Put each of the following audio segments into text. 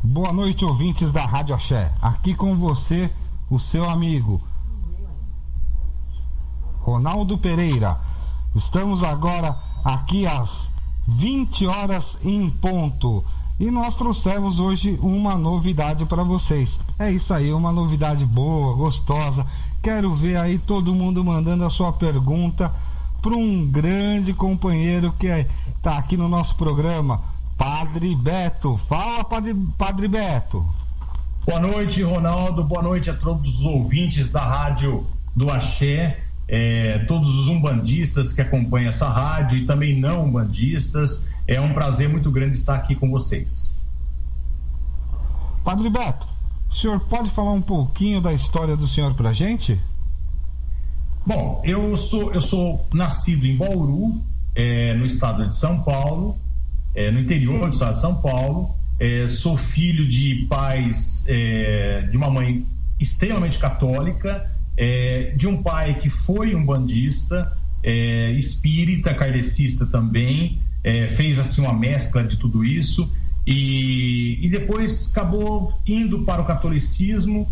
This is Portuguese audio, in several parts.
Boa noite, ouvintes da Rádio Axé. Aqui com você, o seu amigo Ronaldo Pereira. Estamos agora aqui às 20 horas em ponto. E nós trouxemos hoje uma novidade para vocês. É isso aí, uma novidade boa, gostosa. Quero ver aí todo mundo mandando a sua pergunta para um grande companheiro que está aqui no nosso programa, Padre Beto. Fala, Padre Beto. Boa noite, Ronaldo. Boa noite a todos os ouvintes da Rádio do Axé, todos os umbandistas que acompanham essa rádio e também não umbandistas. É um prazer muito grande estar aqui com vocês. Padre Beto, o senhor pode falar um pouquinho da história do senhor pra gente? Bom, eu sou nascido em Bauru, no estado de São Paulo, no interior do estado de São Paulo. Sou filho de pais, de uma mãe extremamente católica, de um pai que foi umbandista, espírita, kardecista também. Fez assim uma mescla de tudo isso e depois acabou indo para o catolicismo,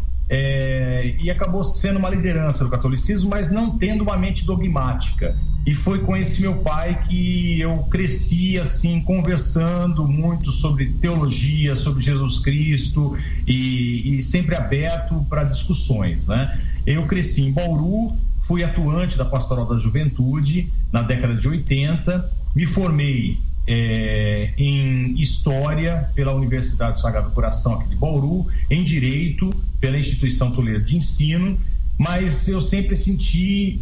e acabou sendo uma liderança do catolicismo, mas não tendo uma mente dogmática. E foi com esse meu pai que eu cresci assim, conversando muito sobre teologia, sobre Jesus Cristo e sempre aberto para discussões, né? Eu cresci em Bauru, fui atuante da Pastoral da Juventude na década de 80, me formei em História pela Universidade do Sagrado Coração aqui de Bauru, em Direito pela Instituição Toledo de Ensino, mas eu sempre senti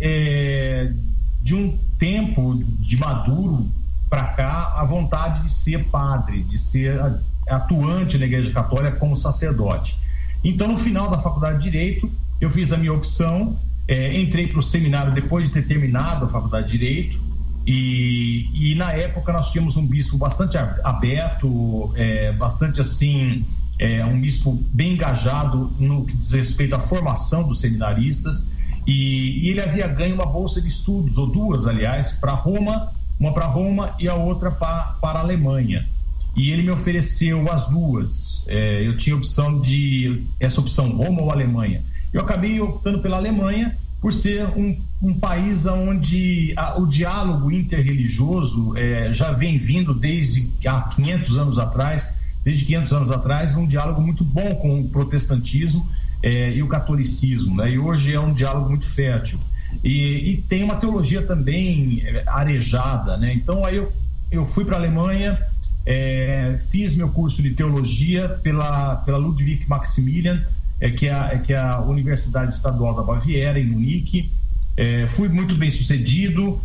de um tempo de maduro para cá a vontade de ser padre, de ser atuante na Igreja Católica como sacerdote. Então, no final da Faculdade de Direito, eu fiz a minha opção, entrei para o seminário depois de ter terminado a Faculdade de Direito. E na época nós tínhamos um bispo bastante aberto, bastante assim, um bispo bem engajado no que diz respeito à formação dos seminaristas, e ele havia ganho uma bolsa de estudos, ou duas, aliás, para Roma, uma para Roma e a outra para a Alemanha, e ele me ofereceu as duas. Eu tinha essa opção Roma ou Alemanha. Eu acabei optando pela Alemanha, por ser um país onde o diálogo interreligioso já vem vindo desde 500 anos atrás, um diálogo muito bom com o protestantismo e o catolicismo, né? E hoje é um diálogo muito fértil. E tem uma teologia também arejada, né? Então aí eu fui para a Alemanha, fiz meu curso de teologia pela Ludwig Maximilian, que é a Universidade Estadual da Baviera, em Munique. Fui muito bem sucedido,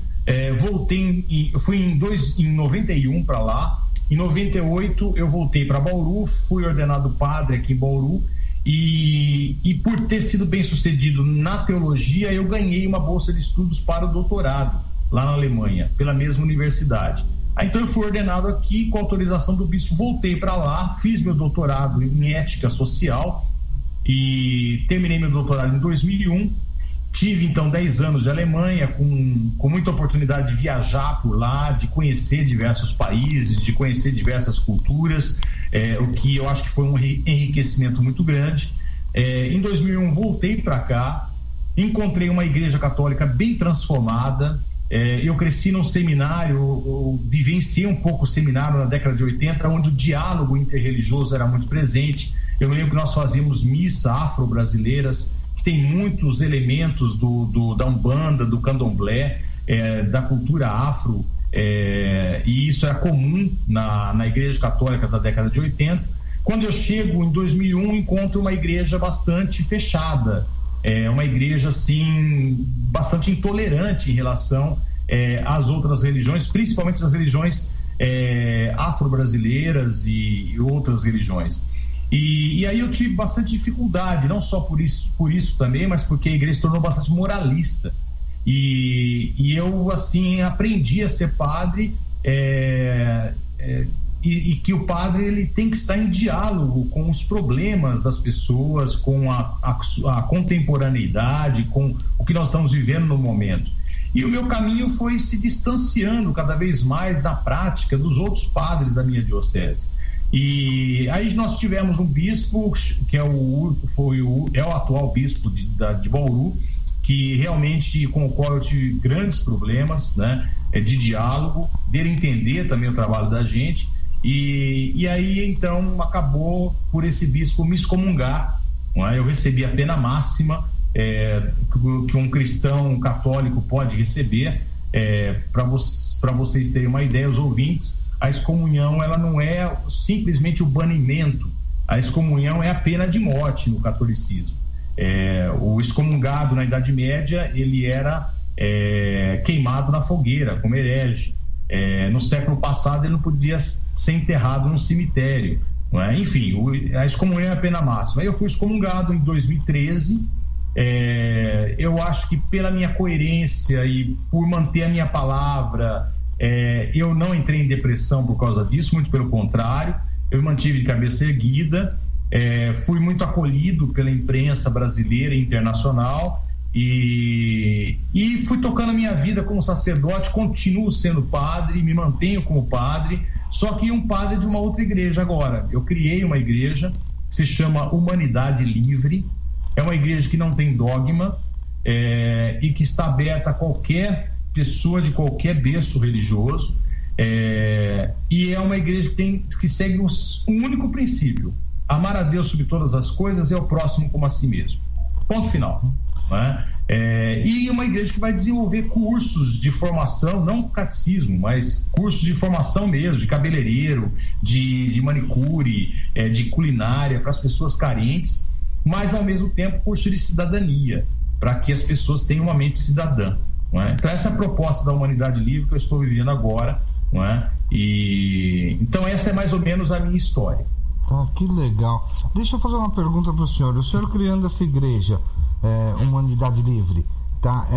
fui em 91 para lá. Em 98 eu voltei para Bauru, fui ordenado padre aqui em Bauru, e por ter sido bem sucedido na teologia, eu ganhei uma bolsa de estudos para o doutorado lá na Alemanha, pela mesma universidade. Então eu fui ordenado aqui, com autorização do bispo, voltei para lá, fiz meu doutorado em ética social e terminei meu doutorado em 2001. Tive então 10 anos de Alemanha, com muita oportunidade de viajar por lá, de conhecer diversos países, de conhecer diversas culturas, o que eu acho que foi um enriquecimento muito grande. Em 2001 voltei para cá, encontrei uma igreja católica bem transformada. Eu cresci num seminário, eu vivenciei um pouco o seminário na década de 80, onde o diálogo interreligioso era muito presente. Eu lembro que nós fazíamos missa afro-brasileiras, que tem muitos elementos da Umbanda, do Candomblé, da cultura afro, e isso era comum na Igreja Católica da década de 80. Quando eu chego em 2001, encontro uma igreja bastante fechada, uma igreja assim, bastante intolerante em relação às outras religiões, principalmente as religiões afro-brasileiras e outras religiões. E aí eu tive bastante dificuldade, não só por isso também, mas porque a igreja se tornou bastante moralista. E eu, assim, aprendi a ser padre, e que o padre ele tem que estar em diálogo com os problemas das pessoas, com a contemporaneidade, com o que nós estamos vivendo no momento. E o meu caminho foi se distanciando cada vez mais da prática dos outros padres da minha diocese. E aí nós tivemos um bispo, que é o atual bispo de Bauru, que realmente, com o qual eu tive grandes problemas, né, de diálogo, dele entender também o trabalho da gente, e aí então acabou por esse bispo me excomungar, não é? Eu recebi a pena máxima que um cristão católico pode receber. Para vocês terem uma ideia, os ouvintes, a excomunhão ela não é simplesmente o banimento, a excomunhão é a pena de morte no catolicismo. O excomungado na Idade Média ele era queimado na fogueira como herege. No século passado ele não podia ser enterrado num cemitério, não é? Enfim, a excomunhão é a pena máxima. Eu fui excomungado em 2013. Eu acho que pela minha coerência e por manter a minha palavra, eu não entrei em depressão por causa disso, muito pelo contrário, eu me mantive de cabeça erguida. Fui muito acolhido pela imprensa brasileira e internacional e fui tocando a minha vida como sacerdote, continuo sendo padre, me mantenho como padre, só que um padre de uma outra igreja agora. Eu criei uma igreja que se chama Humanidade Livre, é uma igreja que não tem dogma e que está aberta a qualquer pessoa de qualquer berço religioso, e é uma igreja que segue um único princípio: amar a Deus sobre todas as coisas e ao próximo como a si mesmo. Ponto final. Né? E uma igreja que vai desenvolver cursos de formação, não catecismo, mas cursos de formação mesmo, de cabeleireiro, de manicure, de culinária para as pessoas carentes, mas ao mesmo tempo curso de cidadania, para que as pessoas tenham uma mente cidadã. Não é? Então essa é a proposta da Humanidade Livre que eu estou vivendo agora. Não é? Então essa é mais ou menos a minha história. Que legal. Deixa eu fazer uma pergunta para o senhor. O senhor criando essa igreja, Humanidade Livre, tá?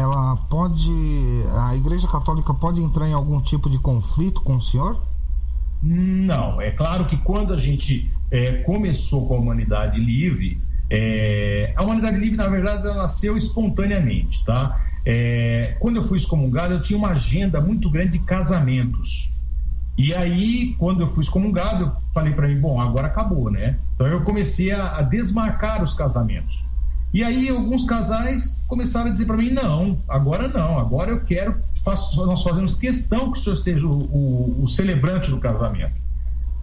A Igreja Católica pode entrar em algum tipo de conflito com o senhor? Não. É claro que quando a gente começou com a Humanidade Livre, a Humanidade Livre, na verdade, ela nasceu espontaneamente, tá? Quando eu fui excomungado, eu tinha uma agenda muito grande de casamentos. E aí, quando eu fui excomungado, eu falei para mim, bom, agora acabou, né? Então eu comecei a desmarcar os casamentos. E aí alguns casais começaram a dizer para mim, não, agora eu quero, nós fazemos questão que o senhor seja o celebrante do casamento.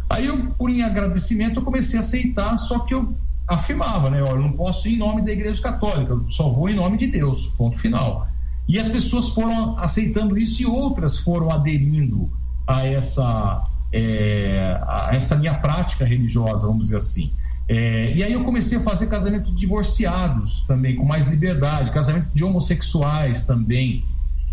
Aí eu, por em agradecimento, eu comecei a aceitar, só que eu afirmava, né? Eu não posso ir em nome da Igreja Católica, eu só vou em nome de Deus, ponto final. E as pessoas foram aceitando isso e outras foram aderindo a essa minha prática religiosa, vamos dizer assim. E aí eu comecei a fazer casamento de divorciados também, com mais liberdade, casamento de homossexuais também.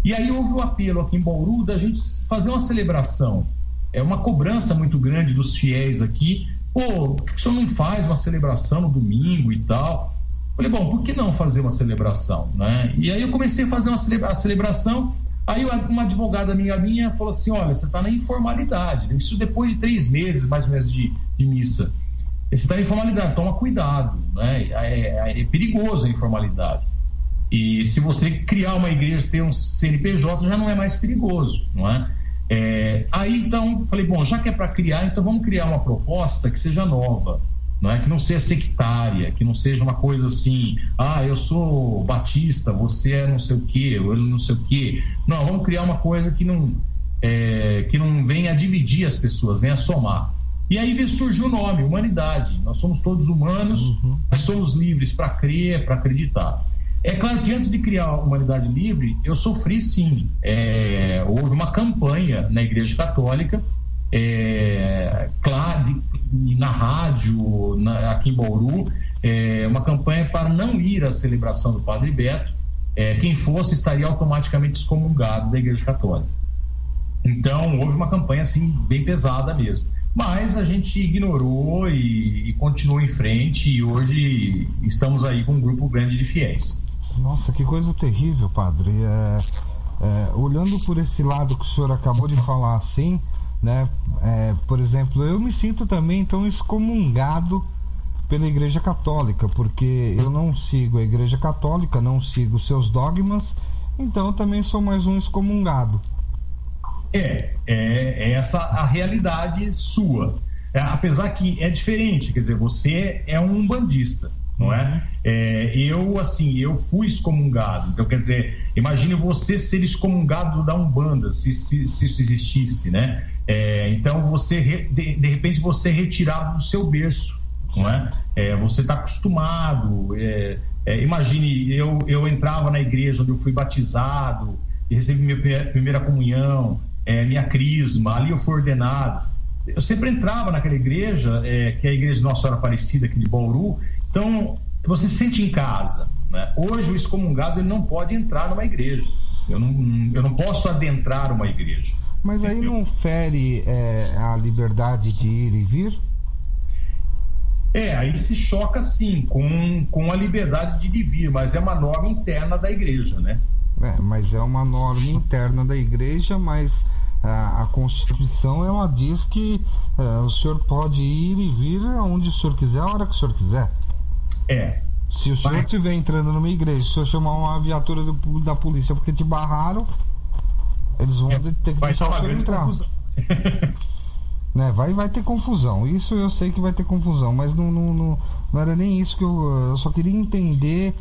E aí houve o apelo aqui em Bauru da gente fazer uma celebração. Uma cobrança muito grande dos fiéis aqui. Pô, por que o senhor não faz uma celebração no domingo e tal? Falei, bom, por que não fazer uma celebração, né? E aí eu comecei a fazer a celebração. Aí uma advogada minha falou assim, olha, você está na informalidade, isso depois de 3 meses mais ou menos de missa, você está na informalidade, toma cuidado, né? É perigoso a informalidade, e se você criar uma igreja, ter um CNPJ, já não é mais perigoso, não é? Aí então, falei, bom, já que é para criar, então vamos criar uma proposta que seja nova, não é? Que não seja sectária, que não seja uma coisa assim, eu sou batista, você é não sei o quê, eu não sei o quê. Não, vamos criar uma coisa que não venha a dividir as pessoas, venha a somar. E aí surgiu o nome, Humanidade. Nós somos todos humanos, nós somos livres para crer, para acreditar. É claro que antes de criar a Humanidade Livre, eu sofri sim. Houve uma campanha na Igreja Católica, claro, na rádio, aqui em Bauru, uma campanha para não ir à celebração do Padre Beto. Quem fosse estaria automaticamente excomungado da Igreja Católica. Então houve uma campanha assim bem pesada mesmo, mas a gente ignorou e continuou em frente, e hoje estamos aí com um grupo grande de fiéis. Nossa, que coisa terrível, padre. Olhando por esse lado que o senhor acabou de falar assim, né? Por exemplo, eu me sinto também então excomungado pela Igreja Católica, porque eu não sigo a Igreja Católica, não sigo seus dogmas, então eu também sou mais um excomungado. É essa a realidade sua. Apesar que é diferente, quer dizer, você é um umbandista, não é? Eu fui excomungado. Então, quer dizer, imagine você ser excomungado da Umbanda, se isso existisse, né? Então, de repente, você é retirado do seu berço, não é? Você está acostumado. Imagine, eu entrava na igreja onde eu fui batizado, e recebi minha primeira comunhão, minha crisma, ali eu fui ordenado. Eu sempre entrava naquela igreja, que é a igreja de Nossa Senhora Aparecida aqui de Bauru. Então você se sente em casa, né? Hoje o excomungado ele não pode entrar numa igreja. Eu não posso adentrar uma igreja. Mas aí não fere a liberdade de ir e vir? Aí se choca sim com a liberdade de ir e vir, mas é uma norma interna da igreja, né? Mas é uma norma interna da igreja, mas a Constituição ela diz que o senhor pode ir e vir aonde o senhor quiser, a hora que o senhor quiser. Se o senhor estiver entrando numa igreja, se o senhor chamar uma viatura da polícia porque te barraram, eles vão ter que deixar o senhor entrar. Vai ter confusão. Isso eu sei que vai ter confusão, mas não era nem isso que eu só queria entender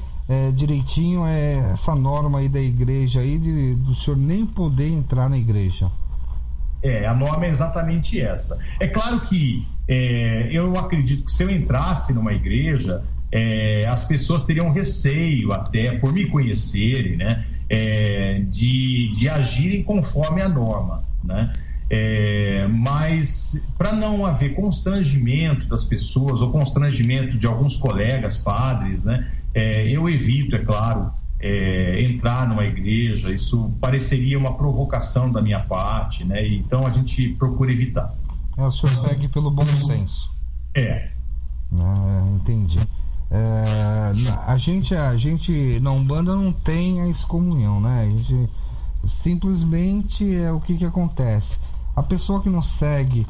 direitinho essa norma aí da igreja aí do senhor nem poder entrar na igreja. A norma é exatamente essa. É claro que eu acredito que se eu entrasse numa igreja, as pessoas teriam receio, até por me conhecerem, né, de agirem conforme a norma, né? Mas para não haver constrangimento das pessoas ou constrangimento de alguns colegas padres, né, eu evito, é claro, entrar numa igreja. Isso pareceria uma provocação da minha parte, né? Então a gente procura evitar. O senhor segue pelo bom senso. Entendi. A gente na Umbanda não tem a excomunhão, né? A gente simplesmente o que acontece. A pessoa que não segue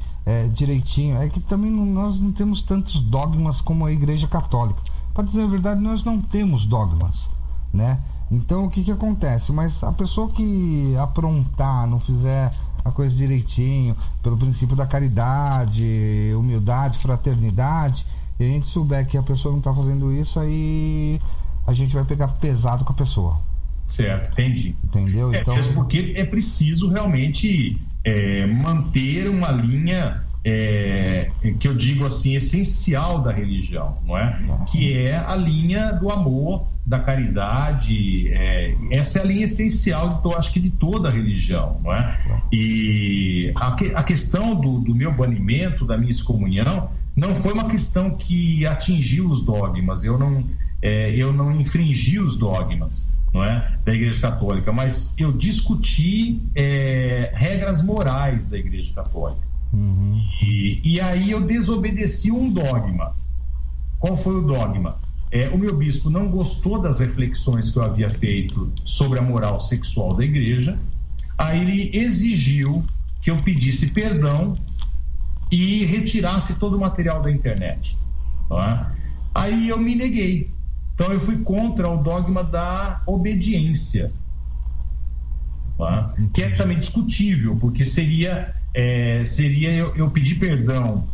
direitinho, que também nós não temos tantos dogmas como a Igreja Católica. Para dizer a verdade, nós não temos dogmas, né? Então o que acontece? Mas a pessoa que aprontar, não fizer a coisa direitinho, pelo princípio da caridade, humildade, fraternidade, e a gente souber que a pessoa não está fazendo isso, aí a gente vai pegar pesado com a pessoa. Certo, entendi. Entendeu? Então, mesmo porque é preciso realmente manter uma linha que eu digo assim, essencial da religião, não é? Que é a linha do amor, da caridade. Essa é a linha essencial acho que de toda a religião, não é? E a questão do meu banimento, da minha excomunhão, não foi uma questão que atingiu os dogmas. Eu não infringi os dogmas, não é, da Igreja Católica, mas eu discuti regras morais da Igreja Católica. E aí eu desobedeci um dogma. Qual foi o dogma? O meu bispo não gostou das reflexões que eu havia feito sobre a moral sexual da igreja. Aí ele exigiu que eu pedisse perdão e retirasse todo o material da internet, tá? Aí eu me neguei. Então eu fui contra o dogma da obediência, tá? Que é também discutível, porque seria eu pedir perdão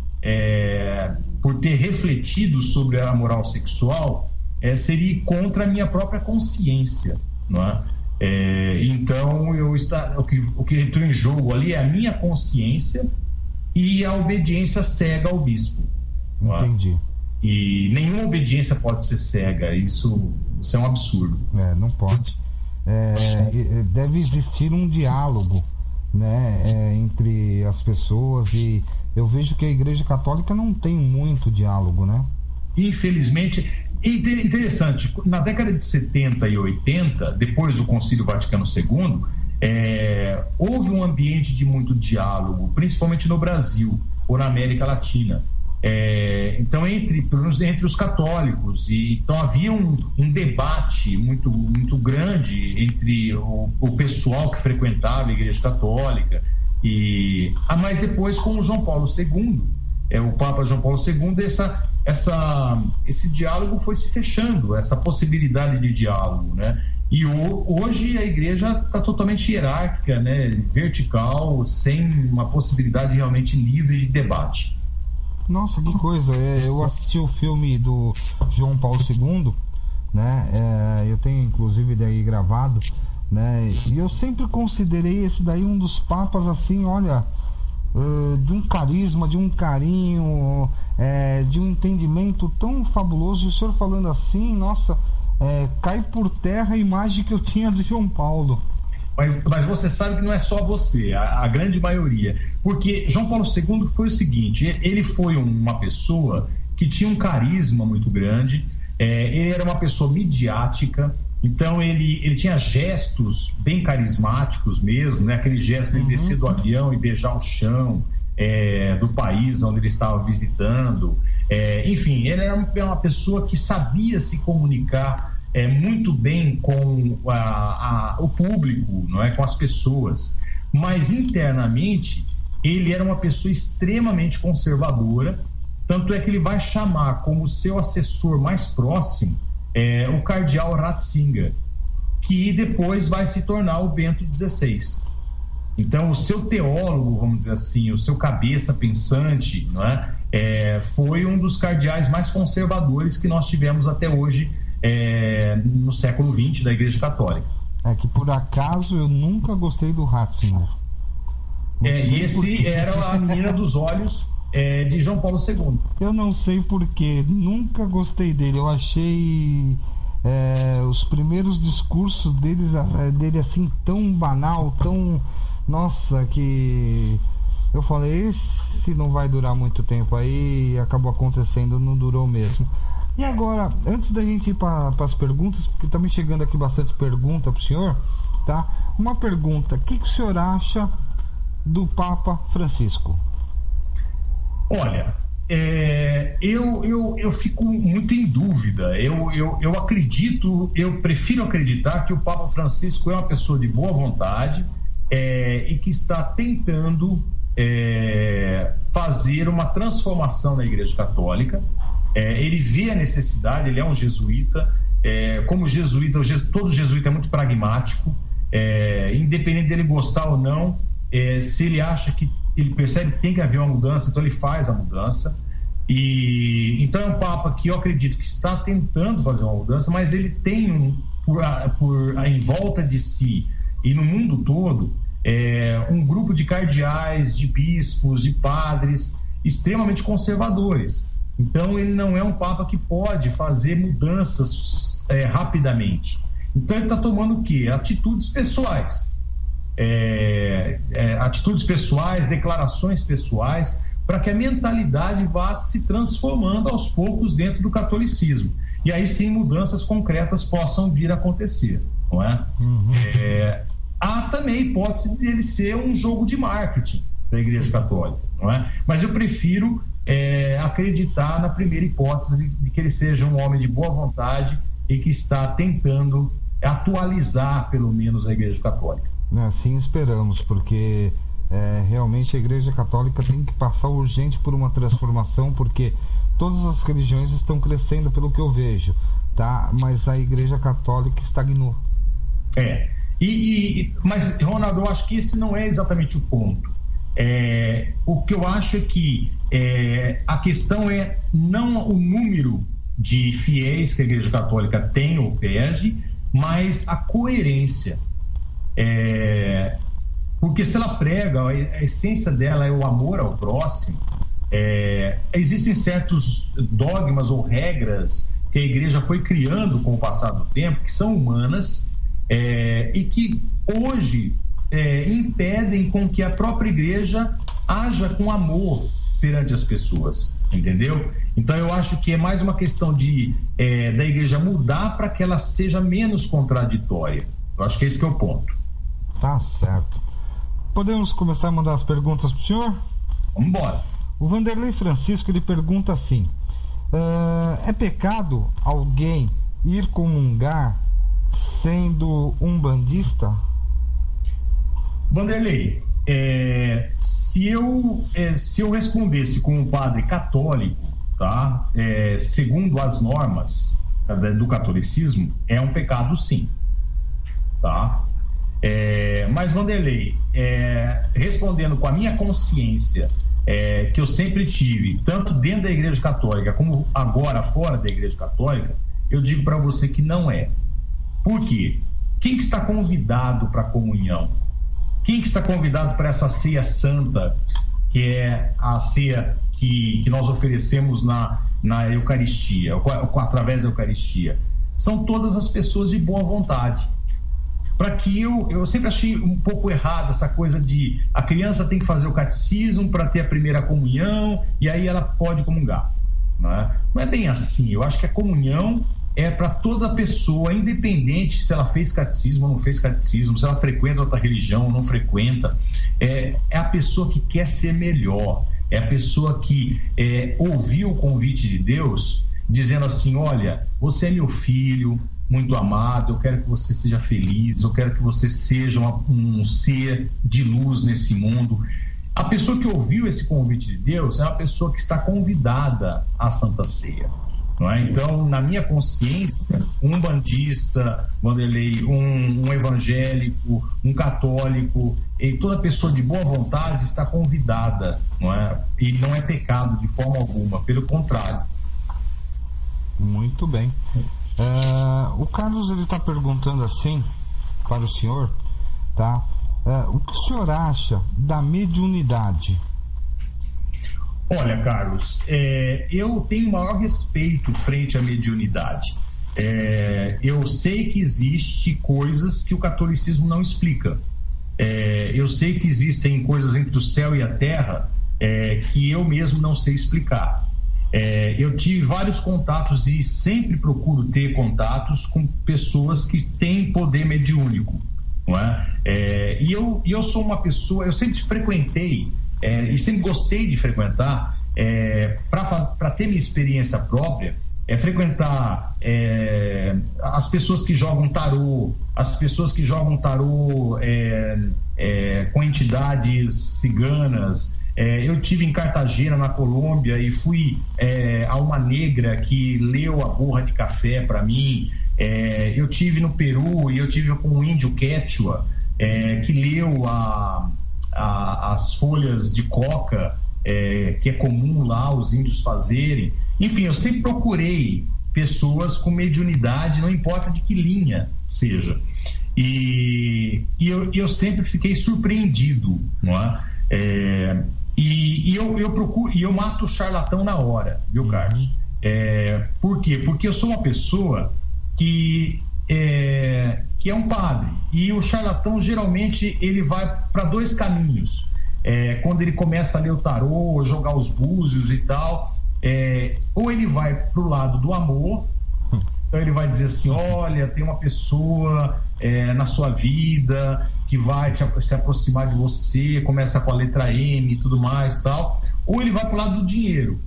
por ter refletido sobre a moral sexual, seria ir contra a minha própria consciência, não é? Então o que entrou em jogo ali é a minha consciência e a obediência cega ao bispo. Entendi. E nenhuma obediência pode ser cega. Isso é um absurdo. Não pode. Deve existir um diálogo, né, entre as pessoas, e eu vejo que a Igreja Católica não tem muito diálogo, né? Infelizmente. Interessante, na década de 70 e 80, depois do Concílio Vaticano II, houve um ambiente de muito diálogo, principalmente no Brasil ou na América Latina. Então, pelo menos entre os católicos, então havia um debate muito, muito grande entre o pessoal que frequentava a Igreja Católica, mas depois com o João Paulo II, o Papa João Paulo II, esse diálogo foi se fechando, essa possibilidade de diálogo, né? E hoje a igreja está totalmente hierárquica, né, vertical, sem uma possibilidade realmente livre de debate. Nossa, que coisa. Eu assisti o filme do João Paulo II, né? Eu tenho inclusive daí gravado, né? E eu sempre considerei esse daí um dos papas assim, olha, de um carisma, de um carinho, de um entendimento tão fabuloso. E o senhor falando assim, nossa, cai por terra a imagem que eu tinha do João Paulo. Mas você sabe que não é só você, a grande maioria. Porque João Paulo II foi o seguinte, ele foi uma pessoa que tinha um carisma muito grande, ele era uma pessoa midiática, então ele tinha gestos bem carismáticos mesmo, né? Aquele gesto de descer do avião e beijar o chão do país onde ele estava visitando. Enfim, ele era uma pessoa que sabia se comunicar muito bem com o público, não é? Com as pessoas, mas internamente ele era uma pessoa extremamente conservadora, tanto é que ele vai chamar como seu assessor mais próximo o cardeal Ratzinger, que depois vai se tornar o Bento XVI. Então o seu teólogo, vamos dizer assim, o seu cabeça pensante, não é? Foi um dos cardeais mais conservadores que nós tivemos até hoje no século XX da Igreja Católica. Que por acaso eu nunca gostei do Ratzinger. Esse era a menina dos olhos de João Paulo II. Eu não sei porquê, nunca gostei dele. Eu achei os primeiros discursos dele assim tão banal, tão... Nossa, que... Eu falei, esse não vai durar muito tempo. Aí acabou acontecendo, não durou mesmo. E agora, antes da gente ir para as perguntas, porque está me chegando aqui bastante pergunta para o senhor, tá? Uma pergunta, o que o senhor acha do Papa Francisco? Olha, eu fico muito em dúvida. Eu acredito, eu prefiro acreditar que o Papa Francisco é uma pessoa de boa vontade e que está tentando fazer uma transformação na Igreja Católica. Ele vê a necessidade, ele é um jesuíta, como jesuíta, todo jesuíta é muito pragmático, independente dele gostar ou não, se ele acha que ele percebe que tem que haver uma mudança, então ele faz a mudança. E então é um Papa que eu acredito que está tentando fazer uma mudança, mas ele tem em volta de si e no mundo todo um grupo de cardeais, de bispos, de padres extremamente conservadores. Então ele não é um Papa que pode fazer mudanças rapidamente. Então ele está tomando o quê? Atitudes pessoais. Atitudes pessoais, declarações pessoais, para que a mentalidade vá se transformando aos poucos dentro do catolicismo. E aí sim mudanças concretas possam vir a acontecer, não é? Há também a hipótese dele ser um jogo de marketing da Igreja Católica, não é? Mas eu prefiro acreditar na primeira hipótese de que ele seja um homem de boa vontade e que está tentando atualizar pelo menos a Igreja Católica. Assim esperamos, porque realmente a Igreja Católica tem que passar urgente por uma transformação, porque todas as religiões estão crescendo pelo que eu vejo, tá? Mas a Igreja Católica estagnou. Mas, Ronaldo, eu acho que esse não é exatamente o ponto. O que eu acho é que a questão é não o número de fiéis que a Igreja Católica tem ou perde, mas a coerência. Porque se ela prega, a essência dela é o amor ao próximo, existem certos dogmas ou regras que a Igreja foi criando com o passar do tempo, que são humanas, e que hoje impedem com que a própria Igreja haja com amor perante as pessoas, entendeu? Então eu acho que é mais uma questão da Igreja mudar para que ela seja menos contraditória. Eu acho que esse que é o ponto. Tá certo. Podemos começar a mandar as perguntas para o senhor? Vamos embora. O Vanderlei Francisco, ele pergunta assim: é pecado alguém ir comungar sendo umbandista? Vanderlei, se eu respondesse como um padre católico, tá? Segundo as normas do catolicismo, é um pecado sim. tá? Mas, Vanderlei, respondendo com a minha consciência, que eu sempre tive, tanto dentro da Igreja Católica como agora fora da Igreja Católica, eu digo para você que não é. Por quê? Quem que está convidado para a comunhão? Quem que está convidado para essa ceia santa, que é a ceia que nós oferecemos na Eucaristia, através da Eucaristia? São todas as pessoas de boa vontade. Para que eu sempre achei um pouco errado essa coisa de a criança tem que fazer o catecismo para ter a primeira comunhão e aí ela pode comungar. Não é bem assim. Eu acho que a comunhão é para toda pessoa, independente se ela fez catecismo ou não fez catecismo, se ela frequenta outra religião ou não frequenta. É a pessoa que quer ser melhor, é a pessoa que ouviu o convite de Deus, dizendo assim: olha, você é meu filho muito amado, eu quero que você seja feliz, eu quero que você seja um ser de luz nesse mundo. A pessoa que ouviu esse convite de Deus é uma pessoa que está convidada à Santa Ceia. Não é? Então, na minha consciência, um bandista, Vanderlei, um evangélico, um católico, e toda pessoa de boa vontade está convidada, não é? E não é pecado de forma alguma, pelo contrário. Muito bem. O Carlos, ele está perguntando assim para o senhor, tá? O que o senhor acha da mediunidade? Olha, Carlos, eu tenho maior respeito frente à mediunidade. Eu sei que existe coisas que o catolicismo não explica. Eu sei que existem coisas entre o céu e a terra que eu mesmo não sei explicar. Eu tive vários contatos e sempre procuro ter contatos com pessoas que têm poder mediúnico, não é? E eu sou uma pessoa, eu sempre frequentei e sempre gostei de frequentar, para ter minha experiência própria, frequentar as pessoas que jogam tarô, as pessoas que jogam tarô com entidades ciganas. Eu tive em Cartagena, na Colômbia, e fui a uma negra que leu a borra de café para mim. Eu tive no Peru e eu tive com um índio quechua que leu as folhas de coca, que é comum lá os índios fazerem. Enfim, eu sempre procurei pessoas com mediunidade, não importa de que linha seja. E eu sempre fiquei surpreendido, não é? E eu procuro, e eu mato o charlatão na hora, viu, Carlos? Por quê? Porque eu sou uma pessoa que é um padre, e o charlatão geralmente ele vai para dois caminhos. Quando ele começa a ler o tarô, jogar os búzios e tal, ou ele vai para o lado do amor, então ele vai dizer assim: olha, tem uma pessoa na sua vida que vai se aproximar de você, começa com a letra M e tudo mais tal. Ou ele vai para o lado do dinheiro: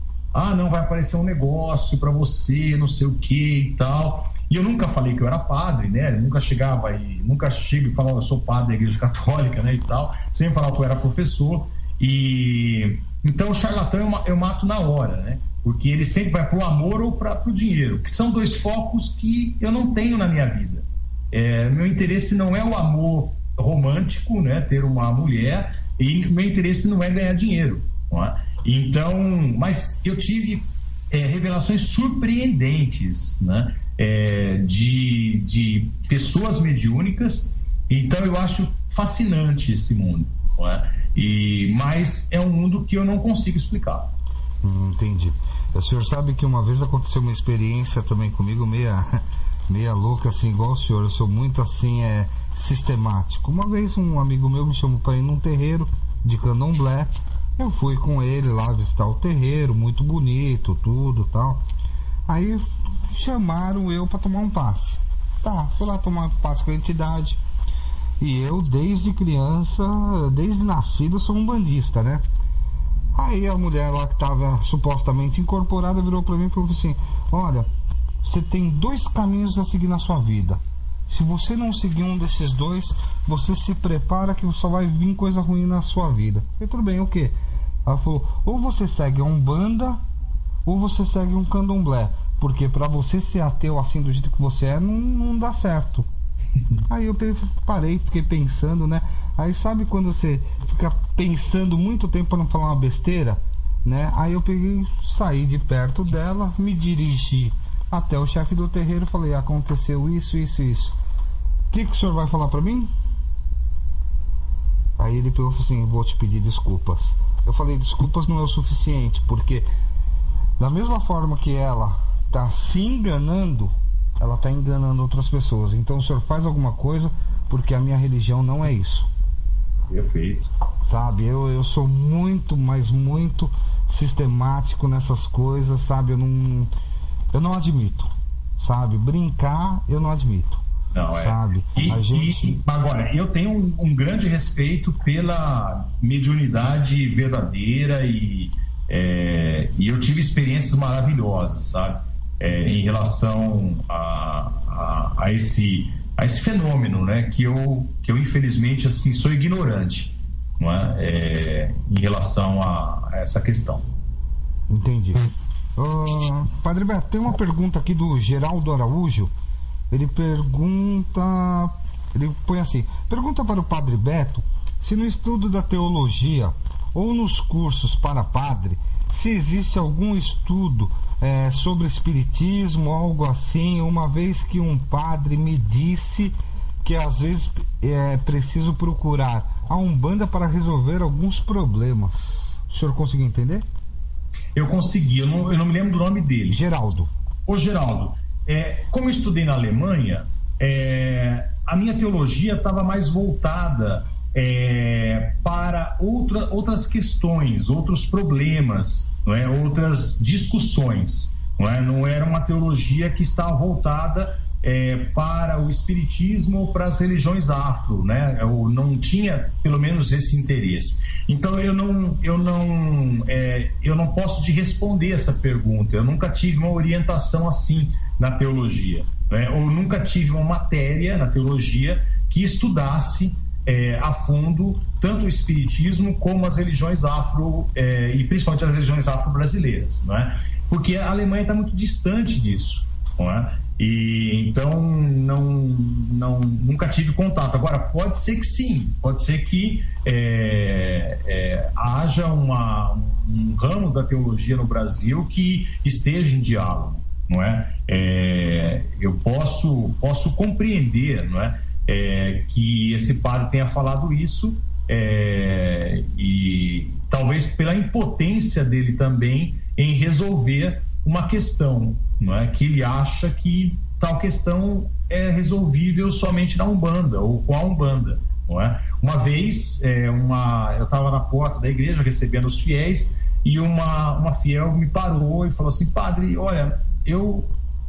não, vai aparecer um negócio para você, não sei o que e tal. E eu nunca falei que eu era padre, né? Eu nunca chego e falava: eu sou padre da Igreja Católica, né, e tal. Sempre falava que eu era professor. E então o charlatão eu mato na hora, né? Porque ele sempre vai para o amor ou para o dinheiro, que são dois focos que eu não tenho na minha vida. Meu interesse não é o amor romântico, né? Ter uma mulher, e meu interesse não é ganhar dinheiro, não é? Então, mas eu tive revelações surpreendentes, né? De pessoas mediúnicas. Então eu acho fascinante esse mundo, não é? Mas é um mundo que eu não consigo explicar. Entendi. O senhor sabe que uma vez aconteceu uma experiência também comigo meia louca, assim, igual o senhor. Eu sou muito assim, sistemático. Uma vez um amigo meu me chamou para ir num terreiro de candomblé. Eu fui com ele lá visitar o terreiro, muito bonito, tudo tal. Aí chamaram eu para tomar um passe. Tá, fui lá tomar um passe com a entidade. E eu, desde criança, desde nascido, sou um bandista, né? Aí a mulher lá que estava supostamente incorporada virou para mim e falou assim: olha, você tem dois caminhos a seguir na sua vida. Se você não seguir um desses dois, você se prepara que só vai vir coisa ruim na sua vida. Eu falei: tudo bem, o quê? Ela falou: ou você segue a Umbanda, ou você segue um candomblé. Porque para você ser ateu assim do jeito que você é, não dá certo. Aí eu parei, fiquei pensando, né? Aí sabe quando você fica pensando muito tempo para não falar uma besteira, né? Aí eu peguei, saí de perto dela, me dirigi até o chefe do terreiro, falei: aconteceu isso, isso, isso. O que o senhor vai falar para mim? Aí ele pegou e falou assim: vou te pedir desculpas. Eu falei: desculpas não é o suficiente, porque da mesma forma que ela tá se enganando, ela tá enganando outras pessoas. Então o senhor faz alguma coisa, porque a minha religião não é isso. Perfeito. Sabe, eu sou muito, mas muito sistemático nessas coisas, sabe? Eu não admito, sabe? Brincar, eu não admito. Não, sabe? Agora, eu tenho um grande respeito pela mediunidade verdadeira e eu tive experiências maravilhosas, sabe? Em relação a esse fenômeno, né? Que eu infelizmente assim sou ignorante, não é? Em relação a essa questão. Entendi. Padre Beto, tem uma pergunta aqui do Geraldo Araújo. Ele põe assim: pergunta para o Padre Beto se no estudo da teologia ou nos cursos para padre, se existe algum estudo sobre espiritismo, algo assim, uma vez que um padre me disse que às vezes é preciso procurar a Umbanda para resolver alguns problemas. O senhor conseguiu entender? Eu consegui, eu não me lembro do nome dele. Geraldo. Ô Geraldo, como eu estudei na Alemanha, a minha teologia estava mais voltada para outras questões, outros problemas, não é? Outras discussões. Não era uma teologia que estava voltada para o espiritismo ou para as religiões afro, né? Eu não tinha, pelo menos, esse interesse. Então eu não posso te responder essa pergunta. Eu nunca tive uma orientação assim na teologia, né? Ou nunca tive uma matéria na teologia que estudasse a fundo tanto o espiritismo como as religiões afro, e principalmente as religiões afro-brasileiras, não é? Porque a Alemanha está muito distante disso, não é? E então nunca tive contato. Agora, pode ser que sim, pode ser que haja um ramo da teologia no Brasil que esteja em diálogo, não é? Eu posso compreender, não é? Que esse padre tenha falado isso, e talvez pela impotência dele também em resolver uma questão, não é? Que ele acha que tal questão é resolvível somente na Umbanda ou com a Umbanda, não é? Uma vez eu estava na porta da igreja recebendo os fiéis e uma fiel me parou e falou assim: padre, olha, eu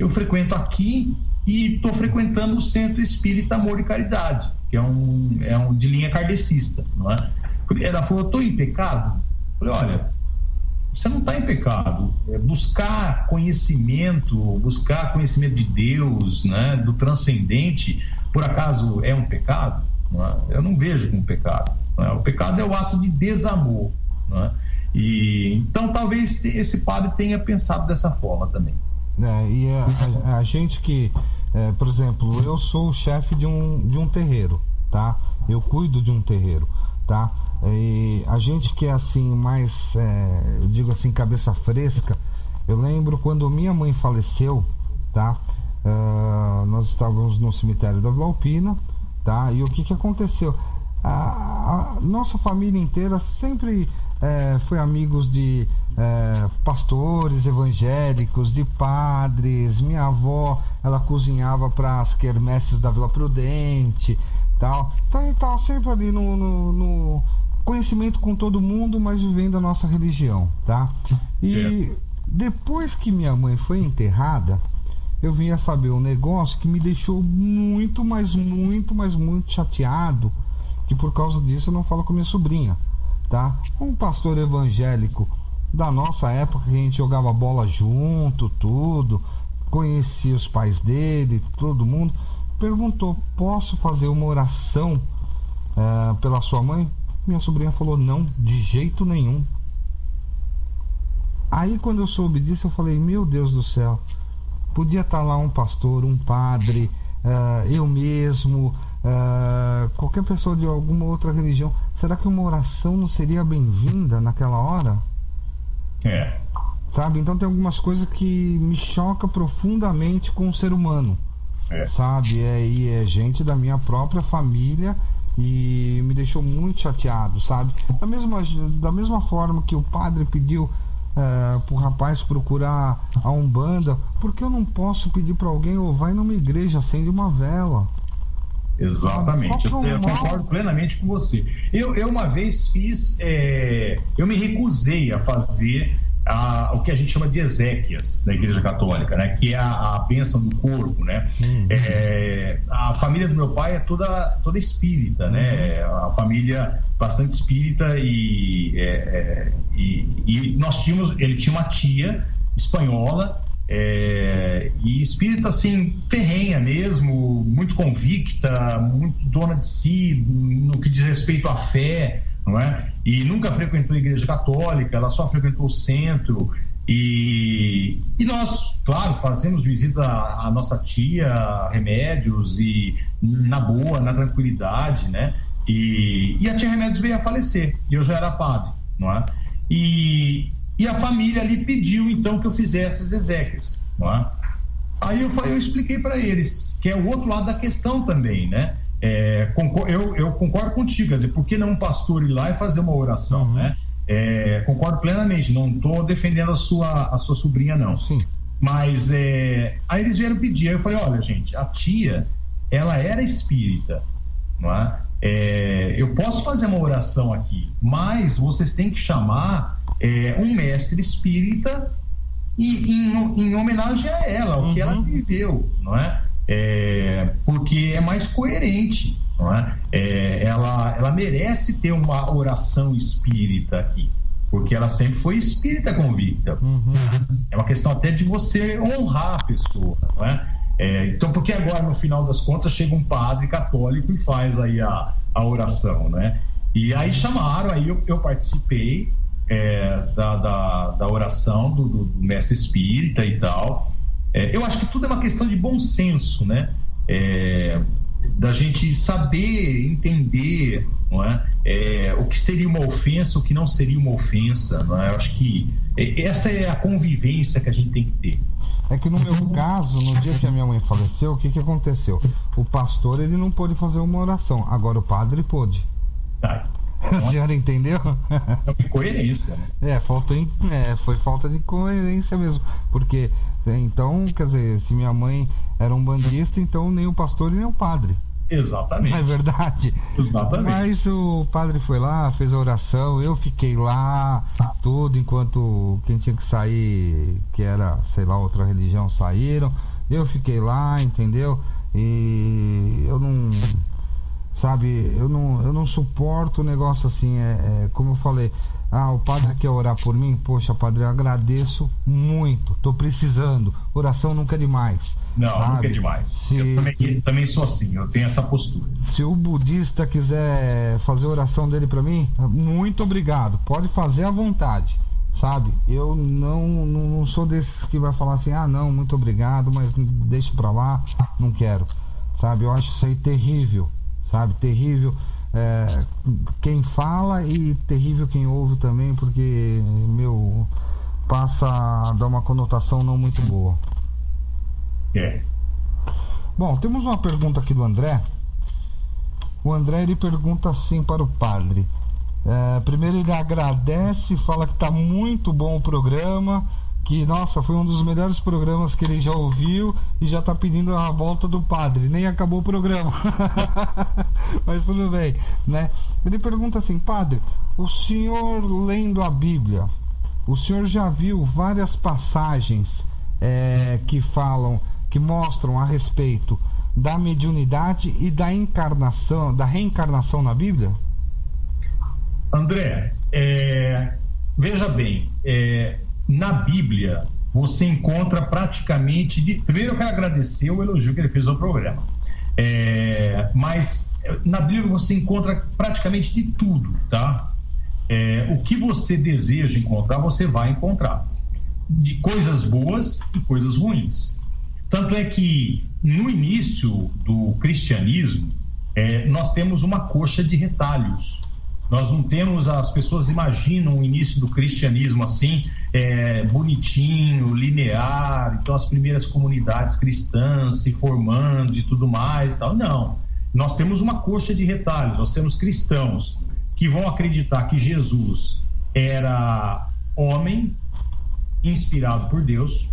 frequento aqui e estou frequentando o Centro Espírita Amor e Caridade, que é um de linha kardecista, não é? Ela falou: estou em pecado? Eu falei: olha, você não está em pecado. Buscar conhecimento de Deus, né, do transcendente, por acaso é um pecado? Não é? Eu não vejo como pecado, não é? O pecado é o ato de desamor, não é? E então talvez esse padre tenha pensado dessa forma também. E a gente que, por exemplo, eu sou o chefe de um terreiro, tá? Eu cuido de um terreiro, tá? E a gente que é assim mais, eu digo assim, cabeça fresca. Eu lembro quando minha mãe faleceu, tá? Nós estávamos no cemitério da Vila Alpina, tá? E o que aconteceu? A nossa família inteira sempre foi amigos de pastores evangélicos, de padres. Minha avó, ela cozinhava para as quermesses da Vila Prudente, tal. Então ele estava sempre ali no conhecimento com todo mundo, mas vivendo a nossa religião, tá? E depois que minha mãe foi enterrada, eu vim a saber um negócio que me deixou muito, mas muito, mas muito chateado, que por causa disso eu não falo com minha sobrinha, tá? Um pastor evangélico da nossa época, que a gente jogava bola junto, tudo, conhecia os pais dele, todo mundo, perguntou: posso fazer uma oração pela sua mãe? Minha sobrinha falou: não, de jeito nenhum. Aí quando eu soube disso, eu falei: meu Deus do céu, podia estar lá um pastor, um padre, eu mesmo, qualquer pessoa de alguma outra religião, será que uma oração não seria bem-vinda naquela hora? Sabe? Então tem algumas coisas que me chocam profundamente com o ser humano. Sabe? E é gente da minha própria família e me deixou muito chateado, sabe? Da mesma forma que o padre pediu pro rapaz procurar a Umbanda, por que eu não posso pedir para alguém, vai numa igreja, acende uma vela? Exatamente, eu concordo plenamente com você. Eu uma vez fiz, eu me recusei a fazer o que a gente chama de exéquias da Igreja Católica, né? Que é a bênção do corpo, né? A família do meu pai é toda espírita, né? A família bastante espírita e ele tinha uma tia espanhola e espírita assim, ferrenha mesmo, muito convicta, muito dona de si no que diz respeito à fé, não é? E nunca frequentou a Igreja Católica, ela só frequentou o centro e nós, claro, fazemos visita à nossa tia, remédios e na boa, na tranquilidade, né? E a tia Remédios veio a falecer e eu já era padre, não é? E a família ali pediu então que eu fizesse as exéquias, não é? Aí eu expliquei para eles que é o outro lado da questão também, né? Eu concordo contigo, quer dizer, por que não um pastor ir lá e fazer uma oração, né? Concordo plenamente, não estou defendendo a sua sobrinha, não. Sim. Mas aí eles vieram pedir, aí eu falei, olha, gente, a tia, ela era espírita, não é? Eu posso fazer uma oração aqui, mas vocês têm que chamar um mestre espírita em homenagem a ela, o que ela viveu, não é? Porque é mais coerente, não é? Ela merece ter uma oração espírita aqui, porque ela sempre foi espírita convicta. É uma questão até de você honrar a pessoa, não é? Então, porque agora no final das contas chega um padre católico e faz aí a oração, né? E aí chamaram, aí eu participei da oração do mestre espírita e tal. Eu acho que tudo é uma questão de bom senso, né? Da gente saber entender, não é? O que seria uma ofensa, o que não seria uma ofensa, não é? Eu acho que essa é a convivência que a gente tem que ter. É que no meu caso, no dia que a minha mãe faleceu, o que aconteceu? O pastor, ele não pôde fazer uma oração, agora o padre pôde. A senhora entendeu? É coerência, né? Foi falta de coerência mesmo, porque então, quer dizer, se minha mãe era um bandista, então nem o pastor e nem o padre. Exatamente. Não é verdade? Exatamente. Mas o padre foi lá, fez a oração, eu fiquei lá, tudo, enquanto quem tinha que sair, que era, sei lá, outra religião, saíram. Eu fiquei lá, entendeu? E eu não... Sabe, eu não suporto o negócio assim, como eu falei, o padre quer orar por mim, poxa, padre, eu agradeço muito, tô precisando, oração nunca é demais. Não, sabe? Nunca é demais. Eu também sou assim, eu tenho essa postura. Se o budista quiser fazer a oração dele para mim, muito obrigado, pode fazer à vontade, sabe? Eu não sou desses que vai falar assim, não, muito obrigado, mas deixa pra lá, não quero, sabe? Eu acho isso aí terrível. Sabe, terrível quem fala e terrível quem ouve também, porque passa a dar uma conotação não muito boa. Bom, temos uma pergunta aqui do André. O André, ele pergunta assim para o padre. Primeiro ele agradece, fala que está muito bom o programa, que, nossa, foi um dos melhores programas que ele já ouviu e já está pedindo a volta do padre. Nem acabou o programa. Mas tudo bem, né? Ele pergunta assim, padre, o senhor lendo a Bíblia, o senhor já viu várias passagens que mostram a respeito da mediunidade e da reencarnação na Bíblia? André, veja bem, na Bíblia você encontra praticamente primeiro eu quero agradecer o elogio que ele fez ao programa, mas na Bíblia você encontra praticamente de tudo, tá? O que você deseja encontrar, você vai encontrar, de coisas boas e coisas ruins. Tanto é que no início do cristianismo, nós temos uma coxa de retalhos. Nós não temos, as pessoas imaginam o início do cristianismo assim, bonitinho, linear, então as primeiras comunidades cristãs se formando e tudo mais, tal. Não, nós temos uma coxa de retalhos. Nós temos cristãos que vão acreditar que Jesus era homem inspirado por Deus.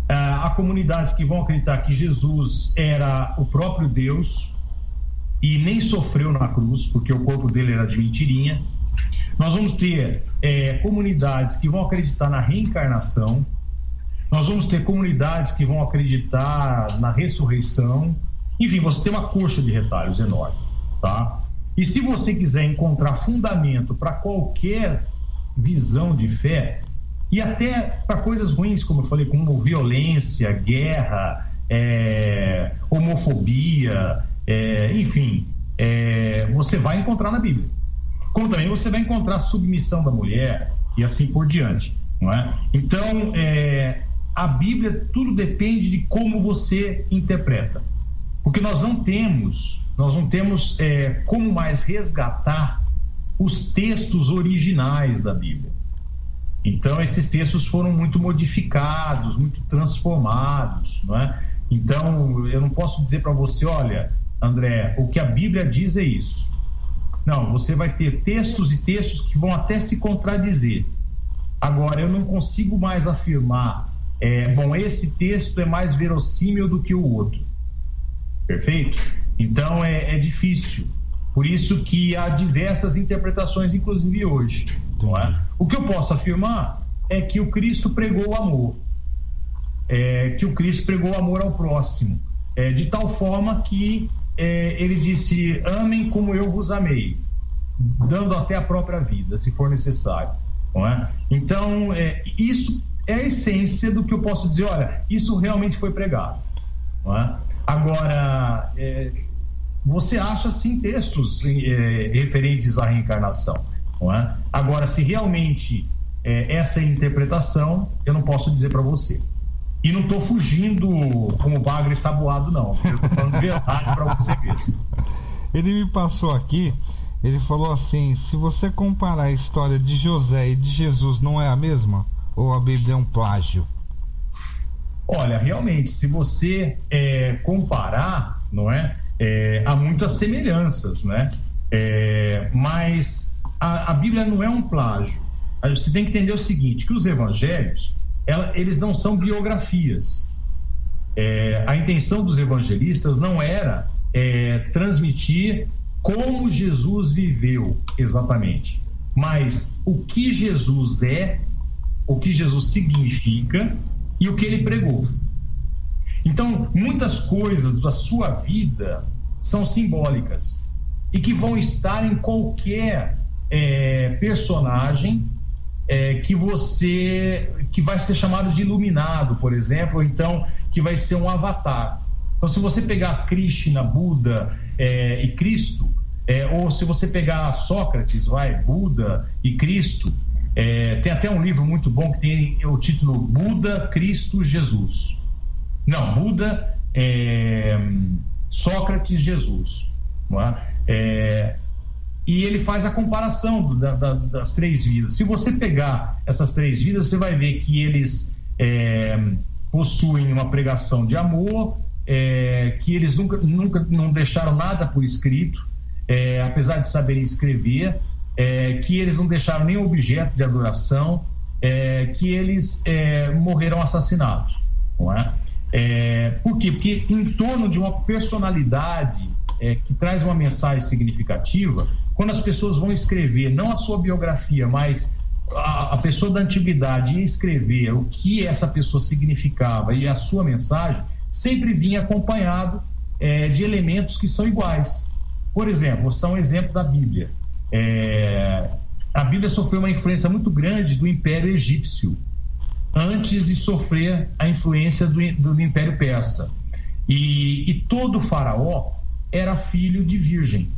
Há comunidades que vão acreditar que Jesus era o próprio Deus e nem sofreu na cruz, porque o corpo dele era de mentirinha. Nós vamos ter comunidades que vão acreditar na reencarnação. Nós vamos ter comunidades que vão acreditar na ressurreição. Enfim, você tem uma coxa de retalhos enorme, tá? E se você quiser encontrar fundamento para qualquer visão de fé, e até para coisas ruins, como eu falei, como violência, guerra, homofobia, enfim, você vai encontrar na Bíblia. Como também você vai encontrar a submissão da mulher e assim por diante, não é? Então, a Bíblia, tudo depende de como você interpreta. Porque nós não temos como mais resgatar os textos originais da Bíblia. Então, esses textos foram muito modificados, muito transformados, não é? Então, eu não posso dizer para você, olha, André, o que a Bíblia diz é isso. Não, você vai ter textos e textos que vão até se contradizer. Agora, eu não consigo mais afirmar, esse texto é mais verossímil do que o outro. Perfeito? Então, é difícil. Por isso que há diversas interpretações, inclusive hoje. Não é? O que eu posso afirmar é que o Cristo pregou o amor. Que o Cristo pregou o amor ao próximo. De tal forma que ele disse: amem como eu vos amei, dando até a própria vida, se for necessário. Não é? Então, isso é a essência do que eu posso dizer. Olha, isso realmente foi pregado. Não é? Agora, você acha sim textos referentes à reencarnação, não é? Agora, se realmente essa é a interpretação, eu não posso dizer para você. E não estou fugindo como bagre saboado, não. Eu estou falando verdade para você mesmo. Ele me passou aqui, ele falou assim: se você comparar a história de José e de Jesus, não é a mesma? Ou a Bíblia é um plágio? Olha, realmente, se você comparar, não é? Há muitas semelhanças, né? Mas a Bíblia não é um plágio. Você tem que entender o seguinte, que os evangelhos, eles não são biografias. A intenção dos evangelistas não era transmitir como Jesus viveu exatamente, mas o que Jesus é, o que Jesus significa e o que ele pregou. Então, muitas coisas da sua vida são simbólicas e que vão estar em qualquer personagem que vai ser chamado de iluminado, por exemplo, ou então que vai ser um avatar. Então, se você pegar Krishna, Buda e Cristo, ou se você pegar Sócrates, Buda e Cristo, tem até um livro muito bom que tem o título Buda, Cristo, Jesus. Não, Buda, Sócrates, Jesus. Não é? E ele faz a comparação das três vidas. Se você pegar essas três vidas, você vai ver que eles possuem uma pregação de amor, que eles nunca não deixaram nada por escrito, apesar de saberem escrever, que eles não deixaram nenhum objeto de adoração, que eles morreram assassinados. Não é? Por quê? Porque em torno de uma personalidade que traz uma mensagem significativa, quando as pessoas vão escrever, não a sua biografia, mas a pessoa da antiguidade ia escrever o que essa pessoa significava e a sua mensagem, sempre vinha acompanhado de elementos que são iguais. Por exemplo, vou citar um exemplo da Bíblia. A Bíblia sofreu uma influência muito grande do Império Egípcio, antes de sofrer a influência do Império Persa. E todo faraó era filho de virgem.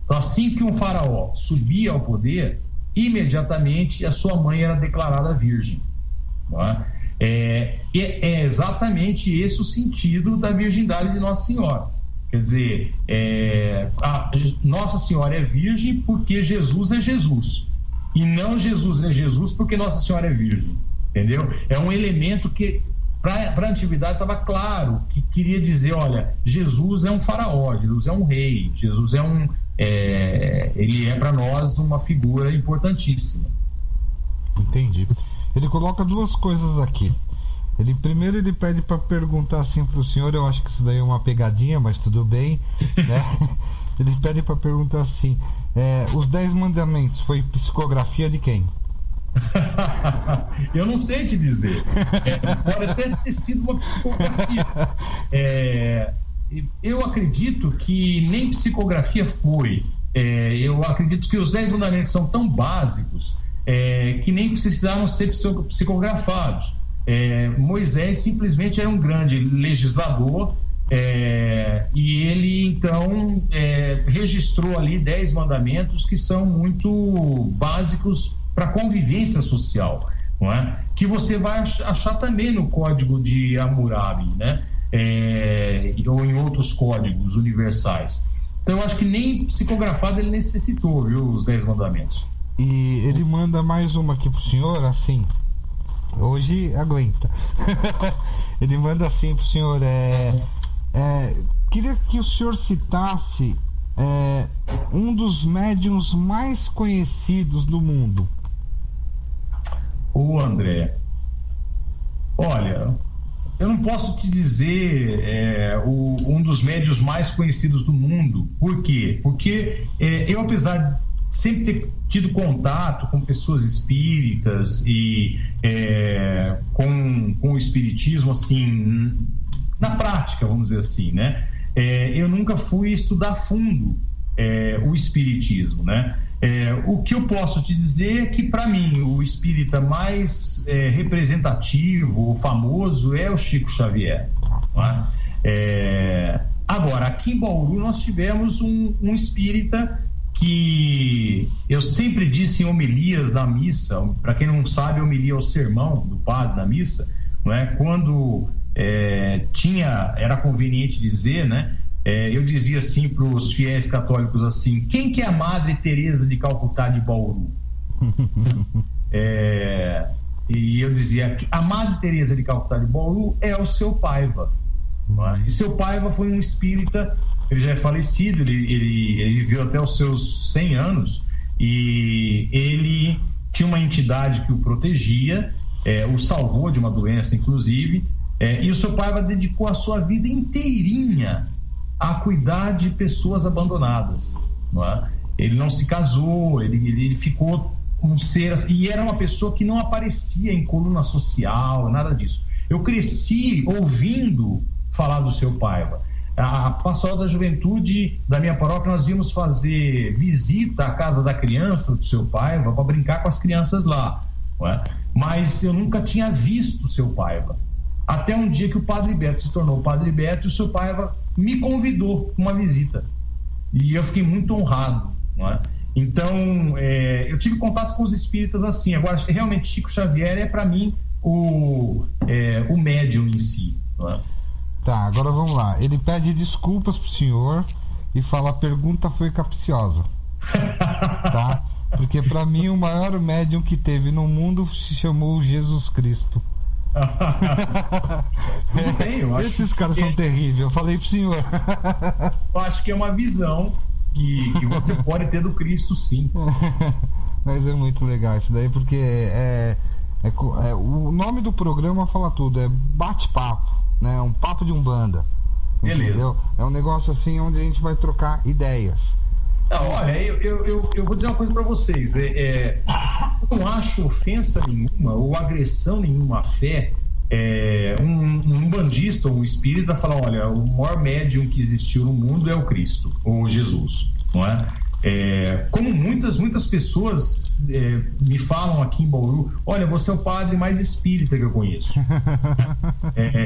Então, assim que um faraó subia ao poder, imediatamente a sua mãe era declarada virgem. Não é? É exatamente esse o sentido da virgindade de Nossa Senhora. Quer dizer, a Nossa Senhora é virgem porque Jesus é Jesus. E não Jesus é Jesus porque Nossa Senhora é virgem. Entendeu? É um elemento que, para a antiguidade, estava claro, que queria dizer, olha, Jesus é um faraó, Jesus é um rei, Jesus ele é para nós uma figura importantíssima. Entendi. Ele coloca duas coisas aqui. Primeiro ele pede para perguntar assim para o senhor, eu acho que isso daí é uma pegadinha, mas tudo bem, né? Ele pede para perguntar assim, os 10 mandamentos foi psicografia de quem? Eu não sei te dizer. Pode até ter sido uma psicografia. Eu acredito que nem psicografia foi. Eu acredito que os 10 mandamentos são tão básicos que nem precisaram ser psicografados. Moisés simplesmente era um grande legislador e ele então registrou ali 10 mandamentos que são muito básicos para a convivência social, não é? Que você vai achar também no Código de Hammurabi, né? Ou em outros códigos universais. Então eu acho que nem psicografado ele necessitou, viu, os 10 mandamentos. E ele manda mais uma aqui pro senhor, assim, hoje aguenta. Ele manda assim pro senhor, queria que o senhor citasse um dos médiuns mais conhecidos do mundo. Ô André, olha, eu não posso te dizer um dos médiuns mais conhecidos do mundo. Por quê? Porque eu, apesar de sempre ter tido contato com pessoas espíritas e com o espiritismo, assim, na prática, vamos dizer assim, né? Eu nunca fui estudar a fundo o espiritismo, né? O que eu posso te dizer é que, para mim, o espírita mais representativo, famoso, é o Chico Xavier. Não é? Agora, aqui em Bauru, nós tivemos um espírita que eu sempre disse em homilias da missa. Para quem não sabe, homilia é o sermão do padre da missa, não é? Quando era conveniente dizer, né? Eu dizia assim para os fiéis católicos assim: quem que é a Madre Teresa de Calcutá de Bauru? E eu dizia que a Madre Teresa de Calcutá de Bauru é o seu Paiva. E seu Paiva foi um espírita, ele já é falecido, ele viveu até os seus 100 anos, e ele tinha uma entidade que o protegia, o salvou de uma doença, inclusive, e o seu Paiva dedicou a sua vida inteirinha a cuidar de pessoas abandonadas. Não é? Ele não se casou, ele ficou um ser assim, e era uma pessoa que não aparecia em coluna social, nada disso. Eu cresci ouvindo falar do seu Paiva. A pastoral da juventude da minha paróquia, nós íamos fazer visita à casa da criança do seu Paiva para brincar com as crianças lá, não é? Mas eu nunca tinha visto o seu Paiva, até um dia que o Padre Beto se tornou o Padre Beto, e o seu Paiva me convidou para uma visita, e eu fiquei muito honrado, não é? Então, eu tive contato com os espíritas assim. Agora, realmente, Chico Xavier para mim o médium em si, não é? Tá, agora vamos lá. Ele pede desculpas pro senhor e fala: a pergunta foi capciosa. Tá? Porque para mim o maior médium que teve no mundo se chamou Jesus Cristo. Esses caras são terríveis, eu falei pro senhor. Eu acho que é uma visão que você pode ter do Cristo, sim. Mas é muito legal isso daí, porque o nome do programa fala tudo, é bate-papo, né? Um papo de umbanda. Beleza. Entendeu? É um negócio assim onde a gente vai trocar ideias. Olha, eu vou dizer uma coisa para vocês. Eu não acho ofensa nenhuma ou agressão nenhuma à fé um bandista ou um espírita falar: olha, o maior médium que existiu no mundo é o Cristo ou Jesus, não é? Como muitas pessoas me falam aqui em Bauru: olha, você é o padre mais espírita que eu conheço.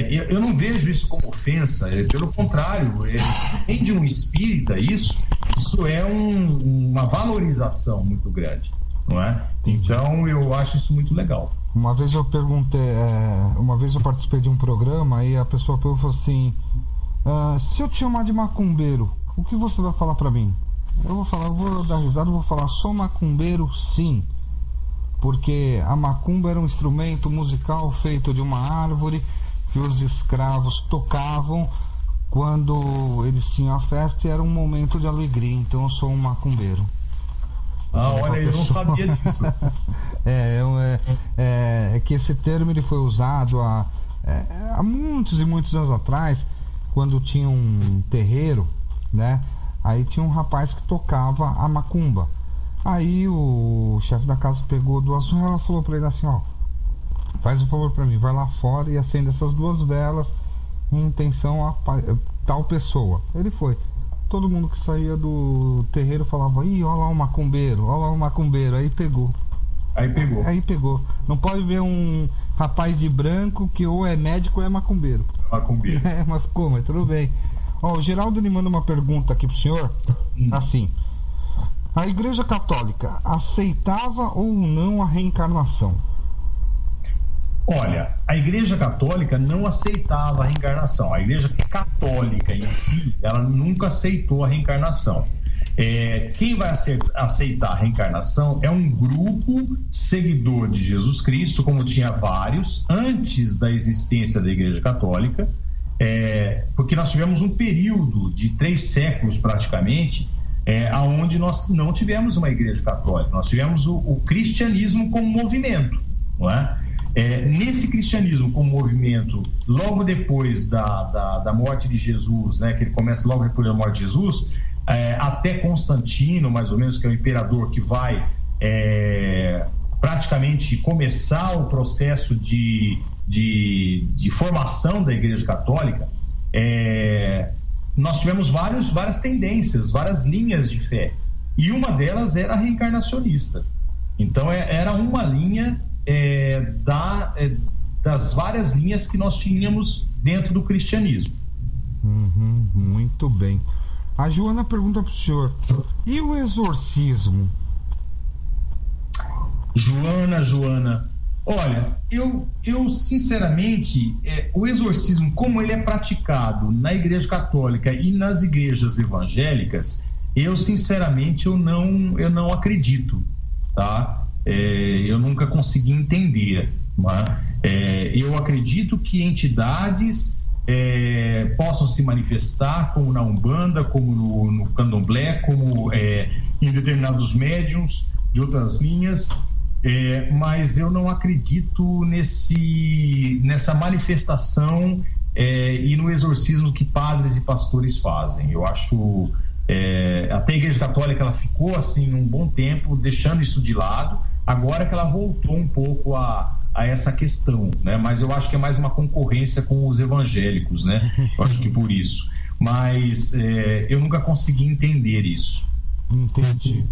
Eu não vejo isso como ofensa, pelo contrário, se vem de um espírita, isso é uma valorização muito grande, não é? Então eu acho isso muito legal. Uma vez eu participei de um programa e a pessoa falou assim: Se eu te chamar de macumbeiro, o que você vai falar pra mim? Eu vou dar risada, vou falar, sou macumbeiro sim. Porque a macumba era um instrumento musical feito de uma árvore que os escravos tocavam quando eles tinham a festa e era um momento de alegria. Então eu sou um macumbeiro. Olha, eu não sabia disso. É que esse termo ele foi usado há muitos e muitos anos atrás, quando tinha um terreiro, né? Aí tinha um rapaz que tocava a macumba. Aí o chefe da casa pegou 2 velas e falou pra ele assim, ó, faz um favor pra mim, vai lá fora e acende essas 2 velas em intenção a tal pessoa. Ele foi. Todo mundo que saía do terreiro falava, ih, olha lá o macumbeiro, olha lá o macumbeiro. Aí pegou. Não pode ver um rapaz de branco que ou é médico ou é macumbeiro. Mas tudo bem. Ó, o Geraldo me manda uma pergunta aqui pro senhor. Assim, a Igreja Católica aceitava ou não a reencarnação? Olha, a Igreja Católica não aceitava a reencarnação. A Igreja Católica em si, ela nunca aceitou a reencarnação. Quem vai aceitar a reencarnação é um grupo seguidor de Jesus Cristo, como tinha vários, antes da existência da Igreja Católica, porque nós tivemos um período de 3 séculos praticamente, onde nós não tivemos uma Igreja Católica, nós tivemos o cristianismo como movimento, não é? Nesse cristianismo como movimento, logo depois da morte de Jesus, né, que ele começa logo depois da morte de Jesus, até Constantino, mais ou menos, que é o imperador que vai praticamente começar o processo de formação da Igreja Católica, nós tivemos várias tendências, várias linhas de fé, e uma delas era a reencarnacionista. Então era uma linha das várias linhas que nós tínhamos dentro do cristianismo. Muito bem. A Joana pergunta para o senhor, e o exorcismo? Joana, olha, eu sinceramente, o exorcismo, como ele é praticado na Igreja Católica e nas igrejas evangélicas, eu sinceramente eu não acredito, tá? Eu nunca consegui entender, né? Eu acredito que entidades possam se manifestar, como na Umbanda, como no Candomblé, como em determinados médiuns de outras linhas, mas eu não acredito nessa manifestação e no exorcismo que padres e pastores fazem. Eu acho até a Igreja Católica ela ficou assim um bom tempo deixando isso de lado, agora que ela voltou um pouco a essa questão, né? Mas eu acho que é mais uma concorrência com os evangélicos, né? Eu acho que por isso, mas eu nunca consegui entender isso. Entendi.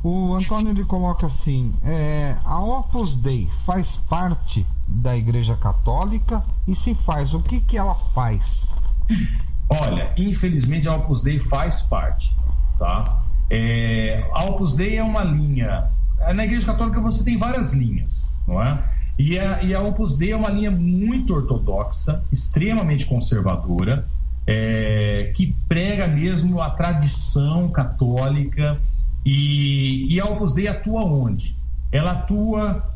O Antônio ele coloca assim, a Opus Dei faz parte da Igreja Católica, e se faz, o que ela faz? Olha, infelizmente a Opus Dei faz parte, tá? A Opus Dei é uma linha, na Igreja Católica você tem várias linhas, não é? E a Opus Dei é uma linha muito ortodoxa, extremamente conservadora, que prega mesmo a tradição católica. E a Opus Dei atua onde? Ela atua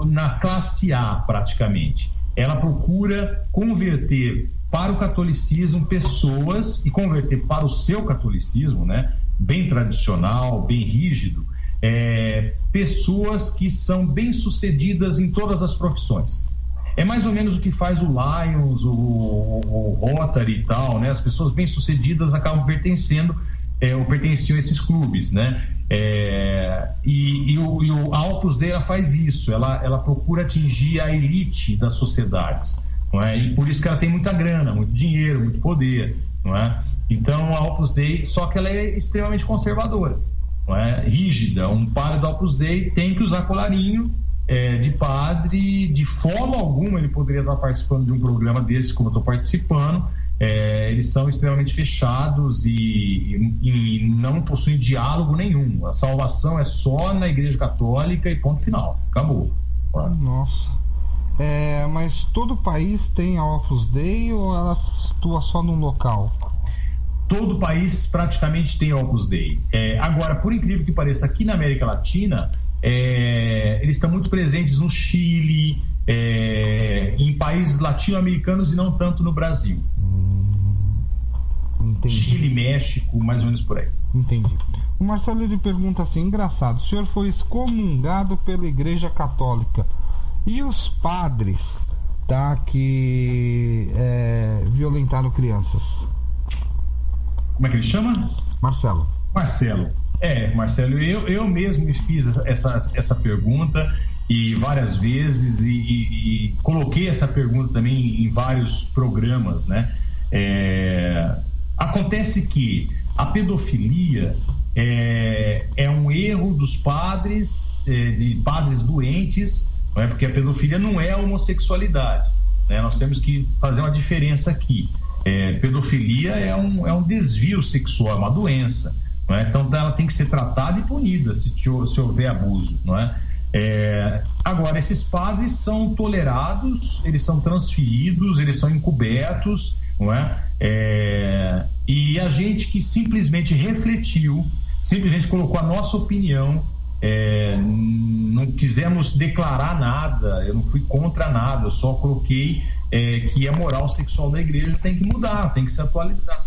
na classe A, praticamente. Ela procura converter para o catolicismo pessoas, e converter para o seu catolicismo, né, bem tradicional, bem rígido, pessoas que são bem-sucedidas em todas as profissões. É mais ou menos o que faz o Lions, o Rotary e tal, né? As pessoas bem-sucedidas acabam pertenciam a esses clubes, né? A Opus Dei faz isso, ela procura atingir a elite das sociedades, não é? E por isso que ela tem muita grana, muito dinheiro, muito poder, não é? Então a Opus Dei, só que ela é extremamente conservadora, não é? Rígida. Um padre da Opus Dei tem que usar colarinho de padre, de forma alguma ele poderia estar participando de um programa desse como eu estou participando. Eles são extremamente fechados e não possuem diálogo nenhum. A salvação é só na Igreja Católica e ponto final, acabou. Nossa. Mas todo o país tem a Opus Dei ou ela atua só num local? Todo o país praticamente tem Opus Dei. Agora, por incrível que pareça, aqui na América Latina, eles estão muito presentes no Chile, em países latino-americanos e não tanto no Brasil. Entendi. Chile, México, mais ou menos por aí. Entendi. O Marcelo, ele pergunta assim, engraçado, o senhor foi excomungado pela Igreja Católica e os padres, tá, que violentaram crianças? Como é que ele chama? Marcelo. Marcelo, eu mesmo me fiz essa pergunta e várias vezes e coloquei essa pergunta também em vários programas, né? Acontece que a pedofilia é um erro dos padres, de padres doentes, não é? Porque a pedofilia não é a homossexualidade, né? Nós temos que fazer uma diferença aqui. Pedofilia é um desvio sexual, é uma doença, não é? Então ela tem que ser tratada e punida se houver abuso, não é? Agora, esses padres são tolerados, eles são transferidos, eles são encobertos, não é? E a gente que simplesmente refletiu, simplesmente colocou a nossa opinião, não quisemos declarar nada, eu não fui contra nada, eu só coloquei que a moral sexual da igreja tem que mudar, tem que se atualizar,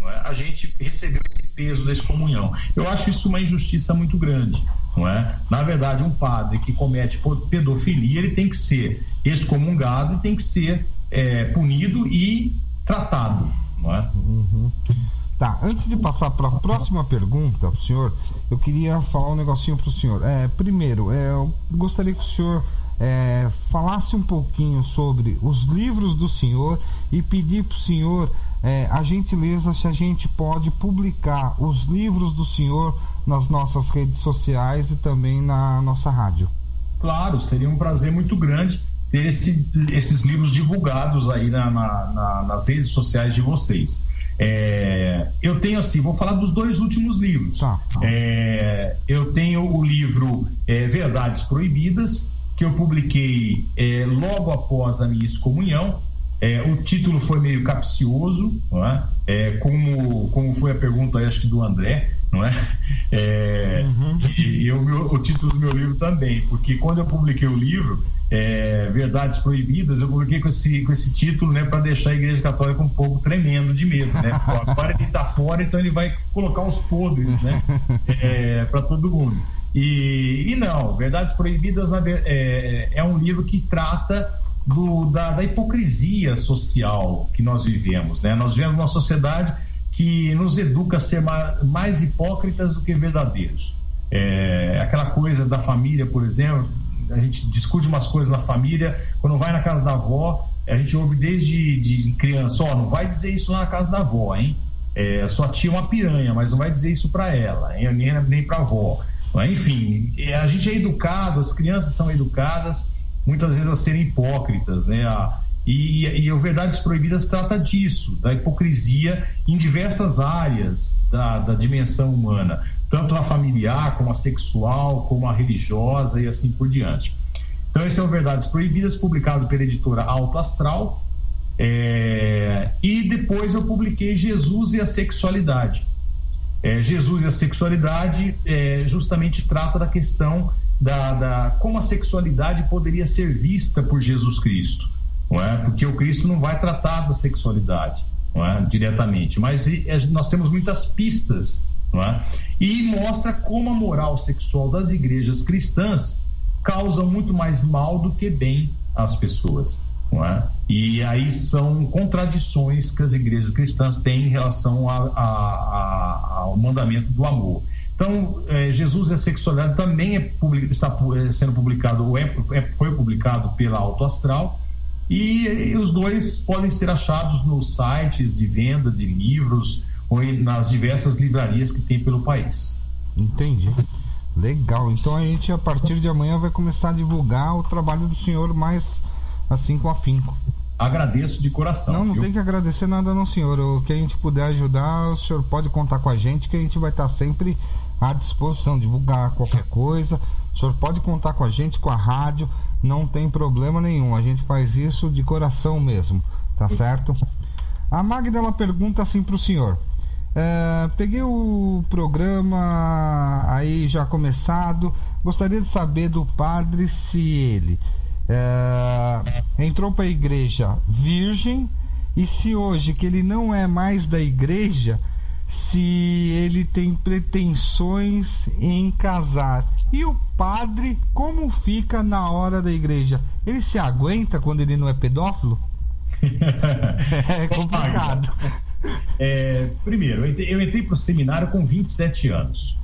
não é? A gente recebeu esse peso da excomunhão. Eu acho isso uma injustiça muito grande, não é? Na verdade, um padre que comete pedofilia, ele tem que ser excomungado e tem que ser punido e tratado, não é? Uhum. Tá, antes de passar para a próxima pergunta pro senhor, eu queria falar um negocinho pro senhor. Primeiro, eu gostaria que o senhor falasse um pouquinho sobre os livros do senhor e pedir pro senhor a gentileza se a gente pode publicar os livros do senhor nas nossas redes sociais e também na nossa rádio. Claro, seria um prazer muito grande ter esses livros divulgados aí nas redes sociais de vocês. Eu tenho vou falar dos 2 últimos livros. Tá. Eu tenho o livro Verdades Proibidas, que eu publiquei logo após a minha excomunhão. O título foi meio capcioso, não é? Como foi a pergunta, acho que do André, não é? E o título do meu livro também, porque quando eu publiquei o livro Verdades Proibidas, eu publiquei com esse título, né, para deixar a Igreja Católica um pouco tremendo de medo, né? Agora ele está fora, então ele vai colocar os podres, né, para todo mundo. E não, Verdades Proibidas é um livro que trata da hipocrisia social que nós vivemos, né? Nós vivemos numa sociedade que nos educa a ser mais hipócritas do que verdadeiros. Aquela coisa da família, por exemplo, a gente discute umas coisas na família, quando vai na casa da avó, a gente ouve desde criança, não vai dizer isso lá na casa da avó, hein? Sua tia é uma piranha, mas não vai dizer isso para ela, hein? Nem para a avó. Enfim, a gente é educado, as crianças são educadas muitas vezes a serem hipócritas, né? E o Verdades Proibidas trata disso, da hipocrisia em diversas áreas da dimensão humana, tanto a familiar, como a sexual, como a religiosa e assim por diante. Então esse é o Verdades Proibidas, publicado pela editora Alto Astral, e depois eu publiquei Jesus e a Sexualidade. Jesus e a Sexualidade justamente trata da questão como a sexualidade poderia ser vista por Jesus Cristo, não é? Porque o Cristo não vai tratar da sexualidade, não é? Diretamente, mas nós temos muitas pistas, não é? E mostra como a moral sexual das igrejas cristãs causa muito mais mal do que bem às pessoas, não é? E aí são contradições que as igrejas cristãs têm em relação ao mandamento do amor. Então, Jesus e a Sexualidade também está sendo publicado, foi publicado pela Alto Astral, e os 2 podem ser achados nos sites de venda de livros ou nas diversas livrarias que tem pelo país. Entendi. Legal. Então a gente, a partir de amanhã, vai começar a divulgar o trabalho do senhor mais assim com afinco. Agradeço de coração. Não tem que agradecer nada não, senhor. O que a gente puder ajudar, o senhor pode contar com a gente, que a gente vai estar sempre à disposição, divulgar qualquer coisa. O senhor pode contar com a gente, com a rádio, não tem problema nenhum. A gente faz isso de coração mesmo, tá certo? A Magda, ela pergunta assim para o senhor. Peguei o programa aí já começado, gostaria de saber do padre se ele entrou para a igreja virgem, e se hoje que ele não é mais da igreja, se ele tem pretensões em casar. E o padre, como fica na hora da igreja? Ele se aguenta quando ele não é pedófilo? É complicado. Primeiro, eu entrei para o seminário com 27 anos.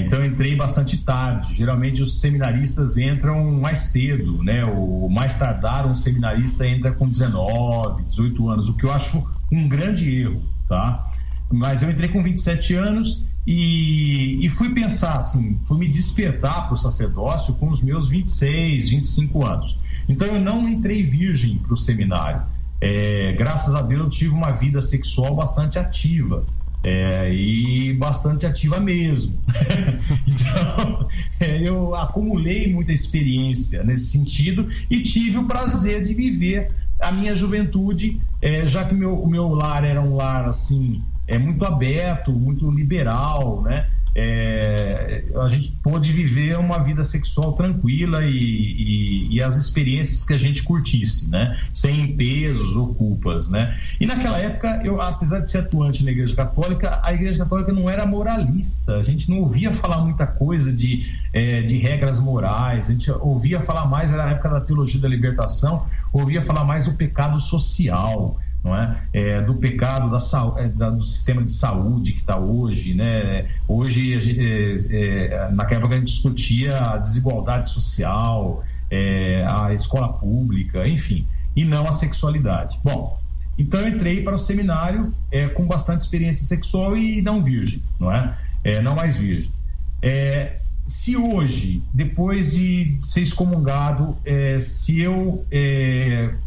Então eu entrei bastante tarde. Geralmente os seminaristas entram mais cedo, né? O mais tardar, um seminarista entra com 19, 18 anos, o que eu acho um grande erro, tá? Mas eu entrei com 27 anos e fui pensar assim, fui me despertar para o sacerdócio com os meus 26, 25 anos. Então eu não entrei virgem para o seminário. Graças a Deus eu tive uma vida sexual bastante ativa, e bastante ativa mesmo. Então eu acumulei muita experiência nesse sentido e tive o prazer de viver a minha juventude, já que o meu lar era um lar assim, muito aberto, muito liberal, né? A gente pôde viver uma vida sexual tranquila e as experiências que a gente curtisse, né? Sem pesos ou culpas, né? E naquela época, apesar de ser atuante na Igreja Católica, a Igreja Católica não era moralista. A gente não ouvia falar muita coisa de regras morais. A gente ouvia falar mais, era a época da teologia da libertação, ouvia falar mais do pecado social, não é? Do pecado do sistema de saúde que está hoje, né? Hoje, naquela época a gente discutia a desigualdade social, a escola pública, enfim, e não a sexualidade. Bom, então eu entrei para o seminário com bastante experiência sexual e não virgem, não é? Não mais virgem. Se hoje, depois de ser excomungado, se eu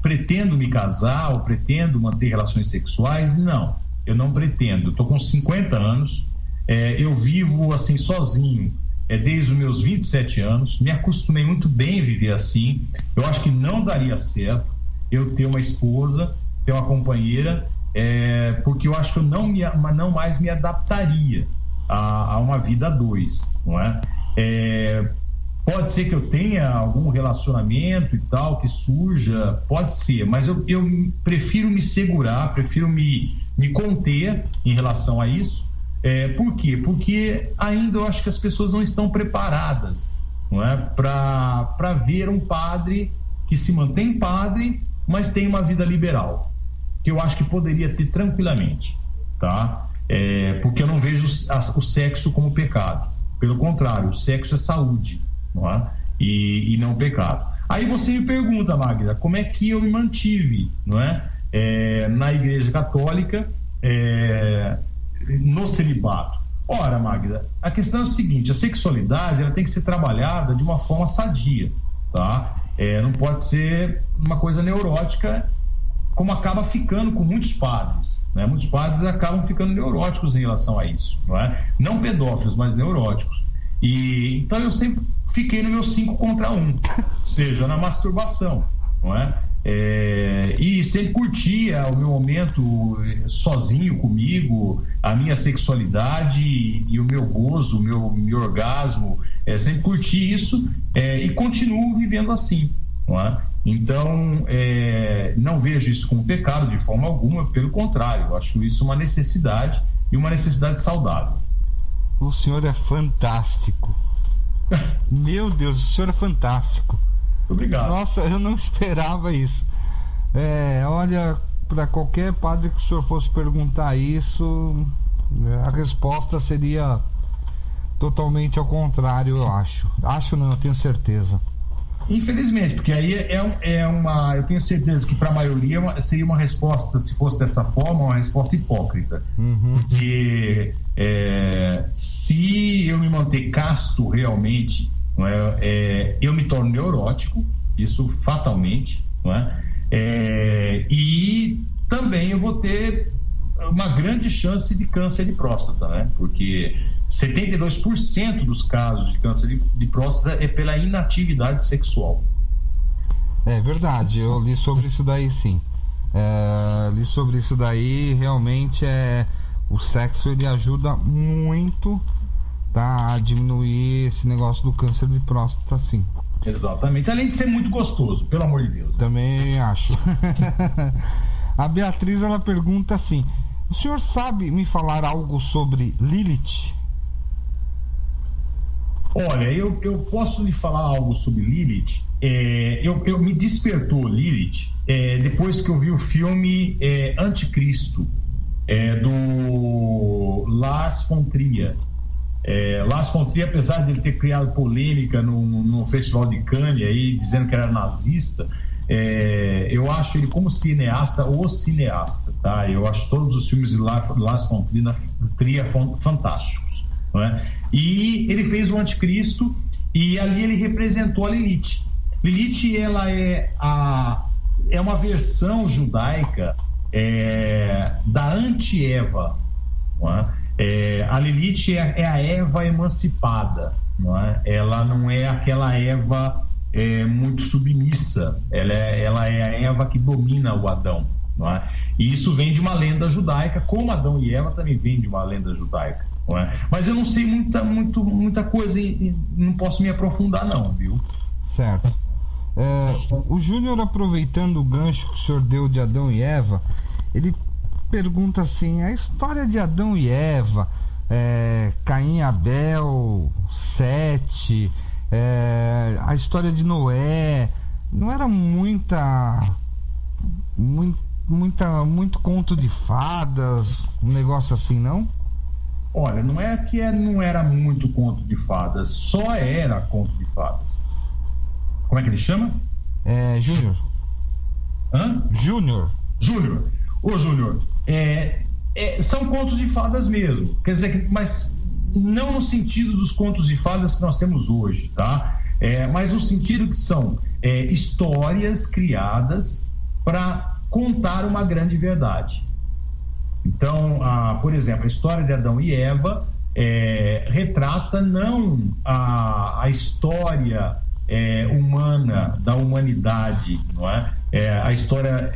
pretendo me casar ou pretendo manter relações sexuais, não, eu não pretendo. Estou com 50 anos, eu vivo assim sozinho desde os meus 27 anos, me acostumei muito bem a viver assim. Eu acho que não daria certo eu ter uma esposa, ter uma companheira, porque eu acho que eu não mais me adaptaria a uma vida a dois, não é? Pode ser que eu tenha algum relacionamento e tal que surja, pode ser, mas eu prefiro me segurar, prefiro me conter em relação a isso. Por quê? Porque ainda eu acho que as pessoas não estão preparadas, não é? Para ver um padre que se mantém padre, mas tem uma vida liberal, que eu acho que poderia ter tranquilamente, tá? Porque eu não vejo o sexo como pecado. Pelo contrário, o sexo é saúde, não é? E não pecado. Aí você me pergunta, Magda, como é que eu me mantive, não é? Na Igreja Católica, no celibato. Ora, Magda, a questão é o seguinte: a sexualidade ela tem que ser trabalhada de uma forma sadia, tá? Não pode ser uma coisa neurótica, como acaba ficando com muitos padres, né? Muitos padres acabam ficando neuróticos em relação a isso, não é? Não pedófilos, mas neuróticos. Então eu sempre fiquei no meu 5 contra 1, ou seja, na masturbação, não é? E sempre curtia o meu momento sozinho comigo, a minha sexualidade e o meu gozo, o meu orgasmo, sempre curti isso, e continuo vivendo assim, não é? Então, não vejo isso como pecado de forma alguma, pelo contrário, eu acho isso uma necessidade e uma necessidade saudável. O senhor é fantástico. Meu Deus, o senhor é fantástico. Obrigado. Nossa, eu não esperava isso. Olha, para qualquer padre que o senhor fosse perguntar isso, a resposta seria totalmente ao contrário, eu acho. Acho não, eu tenho certeza. Infelizmente, porque aí eu tenho certeza que para a maioria seria uma resposta, se fosse dessa forma, uma resposta hipócrita. Uhum. Porque se eu me manter casto realmente, não é, eu me torno neurótico, isso fatalmente, não é? E também eu vou ter uma grande chance de câncer de próstata, né? Porque 72% dos casos de câncer de próstata é pela inatividade sexual. É verdade, eu li sobre isso daí, sim. Li sobre isso daí, realmente o sexo ele ajuda muito, tá, a diminuir esse negócio do câncer de próstata, sim. Exatamente, além de ser muito gostoso, pelo amor de Deus. Também acho. A Beatriz, ela pergunta assim: o senhor sabe me falar algo sobre Lilith? Olha, eu posso lhe falar algo sobre Lilith. Eu me despertou Lilith depois que eu vi o filme Anticristo, do Lars von Trier. Lars von Trier, apesar de ele ter criado polêmica no Festival de Cannes, aí, dizendo que era nazista, eu acho ele como cineasta, o cineasta, tá? Eu acho todos os filmes de Lars von Trier fantásticos, não é? E ele fez o Anticristo e ali ele representou a Lilith. Lilith, ela é uma versão judaica da anti-Eva, não é? A Lilith é a Eva emancipada, não é? Ela não é aquela Eva muito submissa, ela é a Eva que domina o Adão, não é? E isso vem de uma lenda judaica, como Adão e Eva também vem de uma lenda judaica, não é? Mas eu não sei muita coisa e não posso me aprofundar não, viu? Certo. O Júnior, aproveitando o gancho que o senhor deu de Adão e Eva, ele pergunta assim: a história de Adão e Eva, Caim e Abel, Sete, a história de Noé, não era muito conto de fadas, um negócio assim, não? Olha, não é que não era muito conto de fadas, só era conto de fadas. Como é que ele chama? Júnior. Hã? Júnior. Ô, Júnior, são contos de fadas mesmo. Quer dizer, mas não no sentido dos contos de fadas que nós temos hoje, tá? Mas no sentido que são histórias criadas para contar uma grande verdade. Então, por exemplo, a história de Adão e Eva retrata não a história humana, da humanidade, não é? A história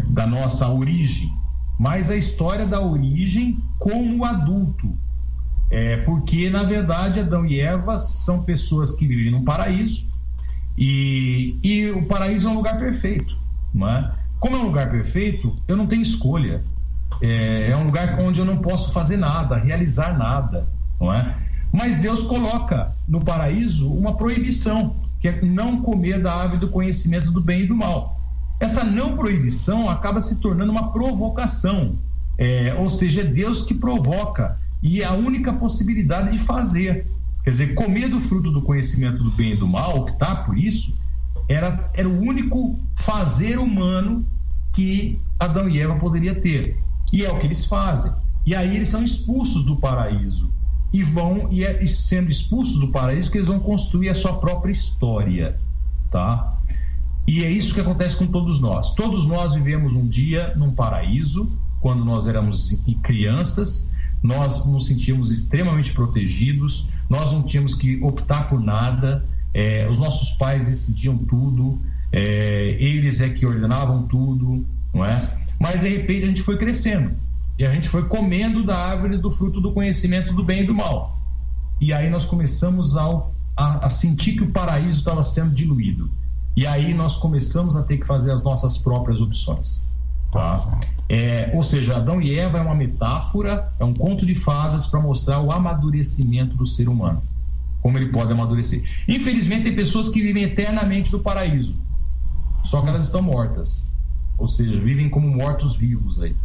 da nossa origem, mas a história da origem como adulto. Porque, na verdade, Adão e Eva são pessoas que vivem num paraíso e o paraíso é um lugar perfeito, não é? Como é um lugar perfeito, eu não tenho escolha. É um lugar onde eu não posso fazer nada, realizar nada, não é? Mas Deus coloca no paraíso uma proibição, que é não comer da árvore do conhecimento do bem e do mal. Essa não proibição acaba se tornando uma provocação, ou seja, é Deus que provoca, e é a única possibilidade de fazer. Quer dizer, comer do fruto do conhecimento do bem e do mal, optar por isso, era o único fazer humano que Adão e Eva poderia ter. E é o que eles fazem. E aí eles são expulsos do paraíso. E sendo expulsos do paraíso que eles vão construir a sua própria história, tá? E é isso que acontece com todos nós. Todos nós vivemos um dia num paraíso, quando nós éramos crianças, nós nos sentíamos extremamente protegidos, nós não tínhamos que optar por nada, os nossos pais decidiam tudo, eles que ordenavam tudo, não é? Mas de repente a gente foi crescendo e a gente foi comendo da árvore do fruto do conhecimento do bem e do mal, e aí nós começamos a sentir que o paraíso estava sendo diluído, e aí nós começamos a ter que fazer as nossas próprias opções, tá? Ou seja, Adão e Eva é uma metáfora, é um conto de fadas para mostrar o amadurecimento do ser humano, como ele pode amadurecer. Infelizmente tem pessoas que vivem eternamente no paraíso, só que elas estão mortas, ou seja, vivem como mortos-vivos aí.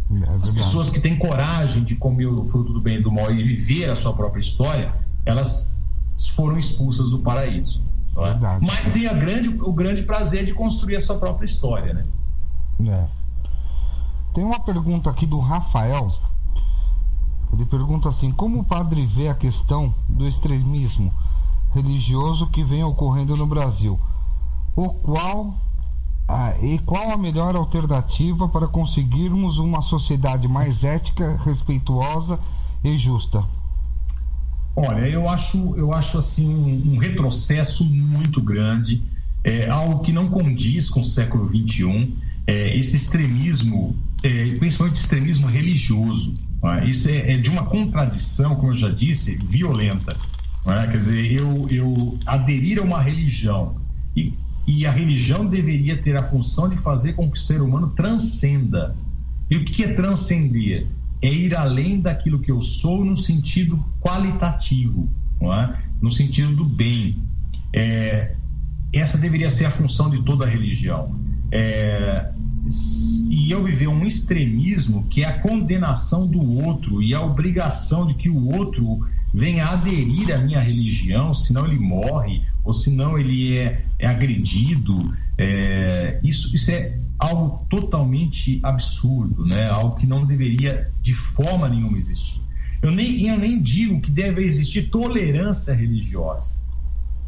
As pessoas que têm coragem de comer o fruto do bem e do mal e viver a sua própria história, elas foram expulsas do paraíso, não é? Mas tem o grande prazer de construir a sua própria história, né? Tem uma pergunta aqui do Rafael. Ele pergunta assim: como o padre vê a questão do extremismo religioso que vem ocorrendo no Brasil? Qual a melhor alternativa para conseguirmos uma sociedade mais ética, respeituosa e justa? Olha, eu acho assim um retrocesso muito grande, algo que não condiz com o século XXI, esse extremismo, principalmente extremismo religioso. Isso é de uma contradição, como eu já disse, violenta. Quer dizer, eu aderir a uma religião e a religião deveria ter a função de fazer com que o ser humano transcenda. E o que é transcender? É ir além daquilo que eu sou no sentido qualitativo, não é? No sentido do bem. Essa deveria ser a função de toda a religião. E eu viver um extremismo que é a condenação do outro e a obrigação de que o outro venha aderir à minha religião, senão ele morre, ou senão ele é agredido. Isso é algo totalmente absurdo, né? Algo que não deveria de forma nenhuma existir. Eu nem digo que deve existir tolerância religiosa,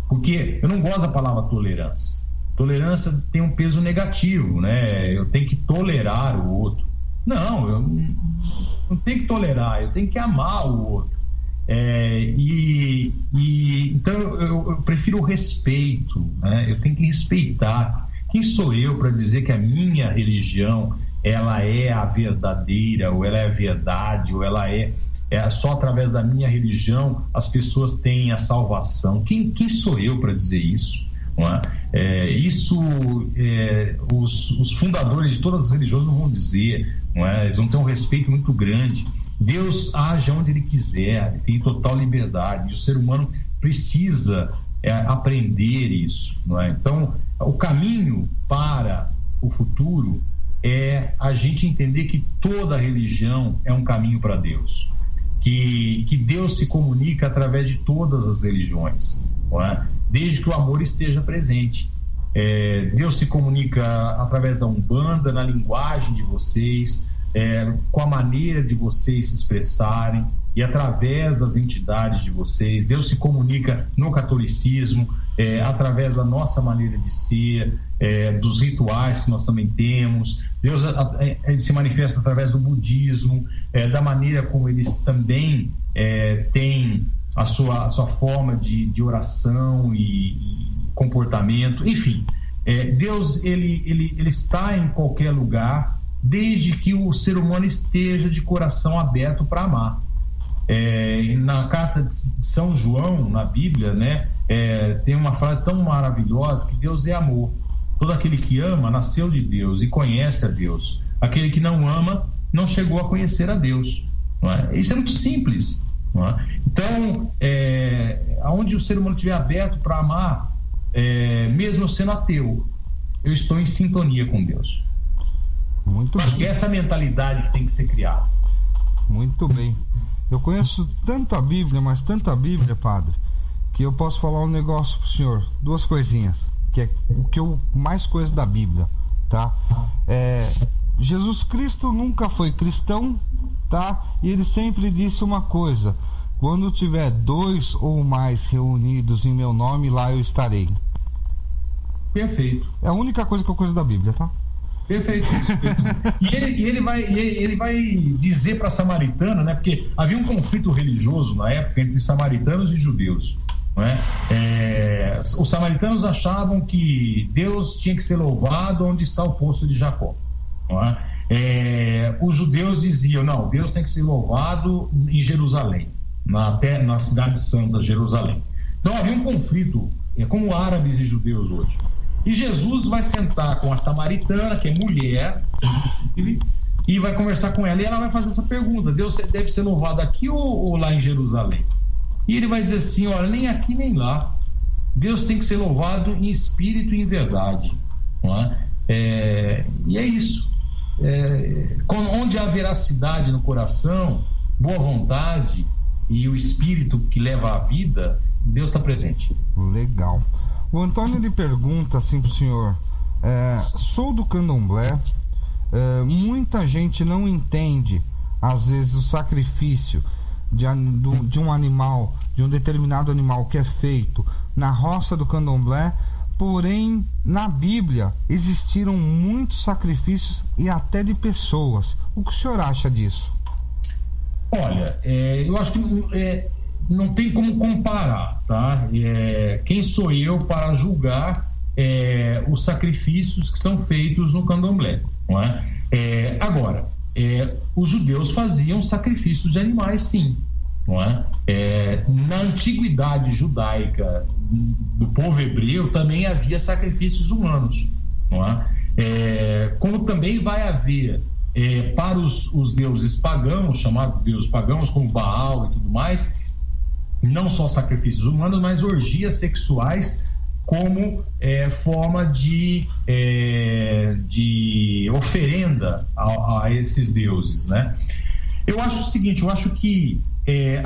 porque eu não gosto da palavra tolerância. Tolerância tem um peso negativo, né? Eu tenho que tolerar o outro. Não, eu não tenho que tolerar, eu tenho que amar o outro. Então eu prefiro o respeito, né? Eu tenho que respeitar. Quem sou eu para dizer que a minha religião ela é a verdadeira, ou ela é a verdade, ou ela é só através da minha religião as pessoas têm a salvação? Quem sou eu para dizer isso? Não é? Os fundadores de todas as religiões não vão dizer, não é? Eles vão ter um respeito muito grande. Deus age onde Ele quiser, Ele tem total liberdade, e o ser humano precisa aprender isso, não é? Então, o caminho para o futuro é a gente entender que toda religião é um caminho para Deus, que Deus se comunica através de todas as religiões, não é? Desde que o amor esteja presente. Deus se comunica através da Umbanda, na linguagem de vocês, com a maneira de vocês se expressarem e através das entidades de vocês. Deus se comunica no catolicismo, através da nossa maneira de ser, dos rituais que nós também temos. Deus ele se manifesta através do budismo, da maneira como eles também têm a sua forma de oração e comportamento. Enfim, Deus ele está em qualquer lugar, desde que o ser humano esteja de coração aberto para amar. Na carta de São João, na Bíblia, né, tem uma frase tão maravilhosa, que Deus é amor. Todo aquele que ama nasceu de Deus e conhece a Deus. Aquele que não ama não chegou a conhecer a Deus. Não é? Isso é muito simples. Não é? Então, aonde o ser humano estiver aberto para amar, mesmo eu sendo ateu, eu estou em sintonia com Deus. Muito Acho bem. que é essa mentalidade que tem que ser criada. Muito bem. Eu conheço tanto a Bíblia, mas tanto a Bíblia, padre, que eu posso falar um negócio pro senhor, duas coisinhas, que é o que eu mais conheço da Bíblia, tá? Jesus Cristo nunca foi cristão, tá? E ele sempre disse uma coisa: quando tiver 2 ou mais reunidos em meu nome, lá eu estarei. Perfeito. É a única coisa que eu conheço da Bíblia, tá? Perfeito. E ele vai dizer para a samaritana, né? Porque havia um conflito religioso na época entre samaritanos e judeus, não é? Os samaritanos achavam que Deus tinha que ser louvado onde está o poço de Jacó, não é? Os judeus diziam: não, Deus tem que ser louvado em Jerusalém, na cidade santa Jerusalém. Então havia um conflito, como árabes e judeus hoje. E Jesus vai sentar com a samaritana, que é mulher, e vai conversar com ela, e ela vai fazer essa pergunta: Deus deve ser louvado aqui ou lá em Jerusalém? E ele vai dizer assim: olha, nem aqui nem lá. Deus tem que ser louvado em espírito e em verdade, não é? E é isso. Onde há veracidade no coração, boa vontade e o espírito que leva à vida, Deus está presente. Legal. O Antônio lhe pergunta assim pro senhor: sou do candomblé, muita gente não entende às vezes o sacrifício de um animal, de um determinado animal que é feito na roça do candomblé, porém na Bíblia existiram muitos sacrifícios e até de pessoas. O que o senhor acha disso? Olha, eu acho que não tem como comparar, tá? Quem sou eu para julgar os sacrifícios que são feitos no candomblé, não é? Agora, os judeus faziam sacrifícios de animais, sim, não é? Na antiguidade judaica do povo hebreu também havia sacrifícios humanos, não é? Como também vai haver para os deuses pagãos, chamados deuses pagãos como Baal e tudo mais, não só sacrifícios humanos, mas orgias sexuais como forma de oferenda a esses deuses, né? Eu acho o seguinte, eu acho que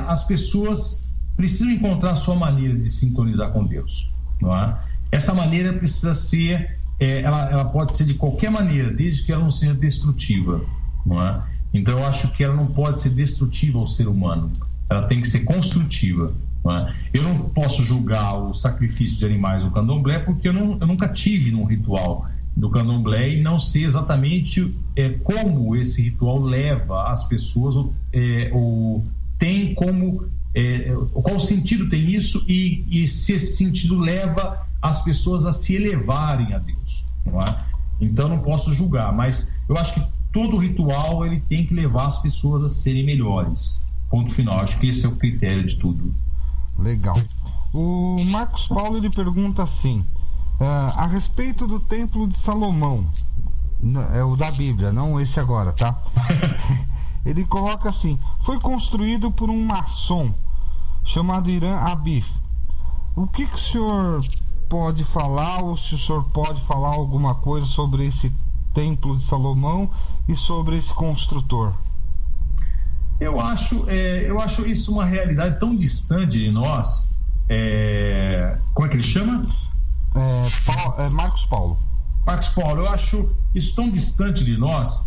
as pessoas precisam encontrar a sua maneira de sintonizar com Deus, não é? Essa maneira precisa ser ela pode ser de qualquer maneira, desde que ela não seja destrutiva, não é? Então eu acho que ela não pode ser destrutiva ao ser humano, ela tem que ser construtiva, não é? Eu não posso julgar o sacrifício de animais no candomblé porque eu nunca tive num ritual do candomblé e não sei exatamente como esse ritual leva as pessoas ou tem como qual sentido tem isso e se esse sentido leva as pessoas a se elevarem a Deus, não é? Então não posso julgar, mas eu acho que todo ritual ele tem que levar as pessoas a serem melhores, ponto final. Acho que esse é o critério de tudo. Legal. O Marcos Paulo ele pergunta assim, a respeito do Templo de Salomão, é o da Bíblia, não esse agora, tá? Ele coloca assim: foi construído por um maçom chamado Irã Abif. O que o senhor pode falar, ou se o senhor pode falar alguma coisa sobre esse Templo de Salomão e sobre esse construtor? Eu acho isso uma realidade tão distante de nós. Como é que ele chama? Marcos Paulo. Marcos Paulo, eu acho isso tão distante de nós,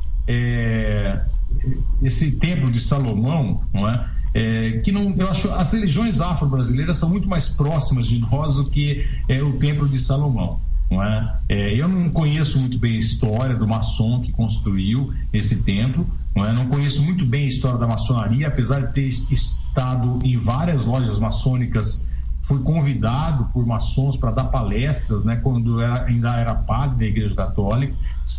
esse Templo de Salomão, não é? Que não, eu acho as religiões afro-brasileiras são muito mais próximas de nós do que o Templo de Salomão, não é? Eu não conheço muito bem a história do maçom que construiu esse templo, não é? Não conheço muito bem a história da maçonaria, apesar de ter estado em várias lojas maçônicas. Fui convidado por maçons para dar palestras, né, quando ainda era padre da Igreja Católica.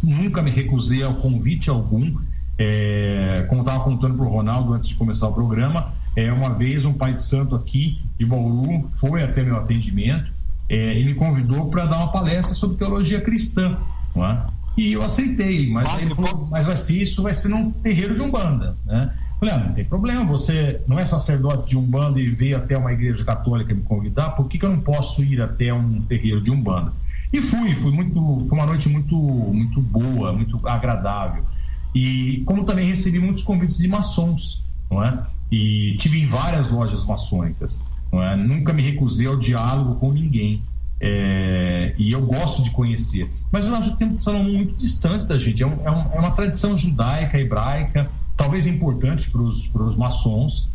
Nunca me recusei ao convite algum. Como estava contando para o Ronaldo antes de começar o programa, uma vez um pai de santo aqui de Bauru foi até meu atendimento e me convidou para dar uma palestra sobre teologia cristã, não é? E eu aceitei, mas ele falou, mas isso vai ser num terreiro de Umbanda, né? Falei, não tem problema, você não é sacerdote de Umbanda e veio até uma igreja católica me convidar, por que eu não posso ir até um terreiro de Umbanda? E foi uma noite muito, muito boa, muito agradável. E como também recebi muitos convites de maçons, não é? E tive em várias lojas maçônicas, não é? Nunca me recusei ao diálogo com ninguém. E eu gosto de conhecer, mas eu acho o Templo de Salomão muito distante da gente. É uma tradição judaica, hebraica, talvez importante para os maçons,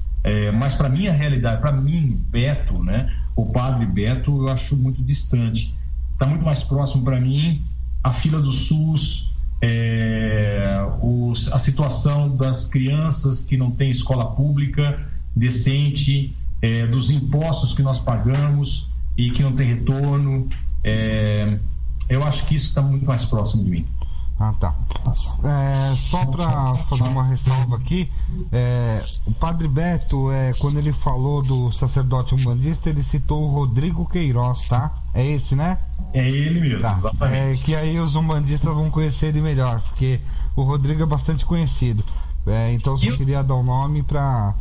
mas para minha realidade, para mim, Beto, né, o padre Beto, eu acho muito distante. Está muito mais próximo para mim a fila do SUS, a situação das crianças que não têm escola pública decente, dos impostos que nós pagamos e que não tem retorno. Eu acho que isso está muito mais próximo de mim. Ah, tá. Só para fazer uma ressalva aqui, o padre Beto, quando ele falou do sacerdote umbandista, ele citou o Rodrigo Queiroz, tá? É esse, né? É ele mesmo, tá. Exatamente. Que aí os umbandistas vão conhecer ele melhor, porque o Rodrigo é bastante conhecido. Então eu só queria dar o nome para...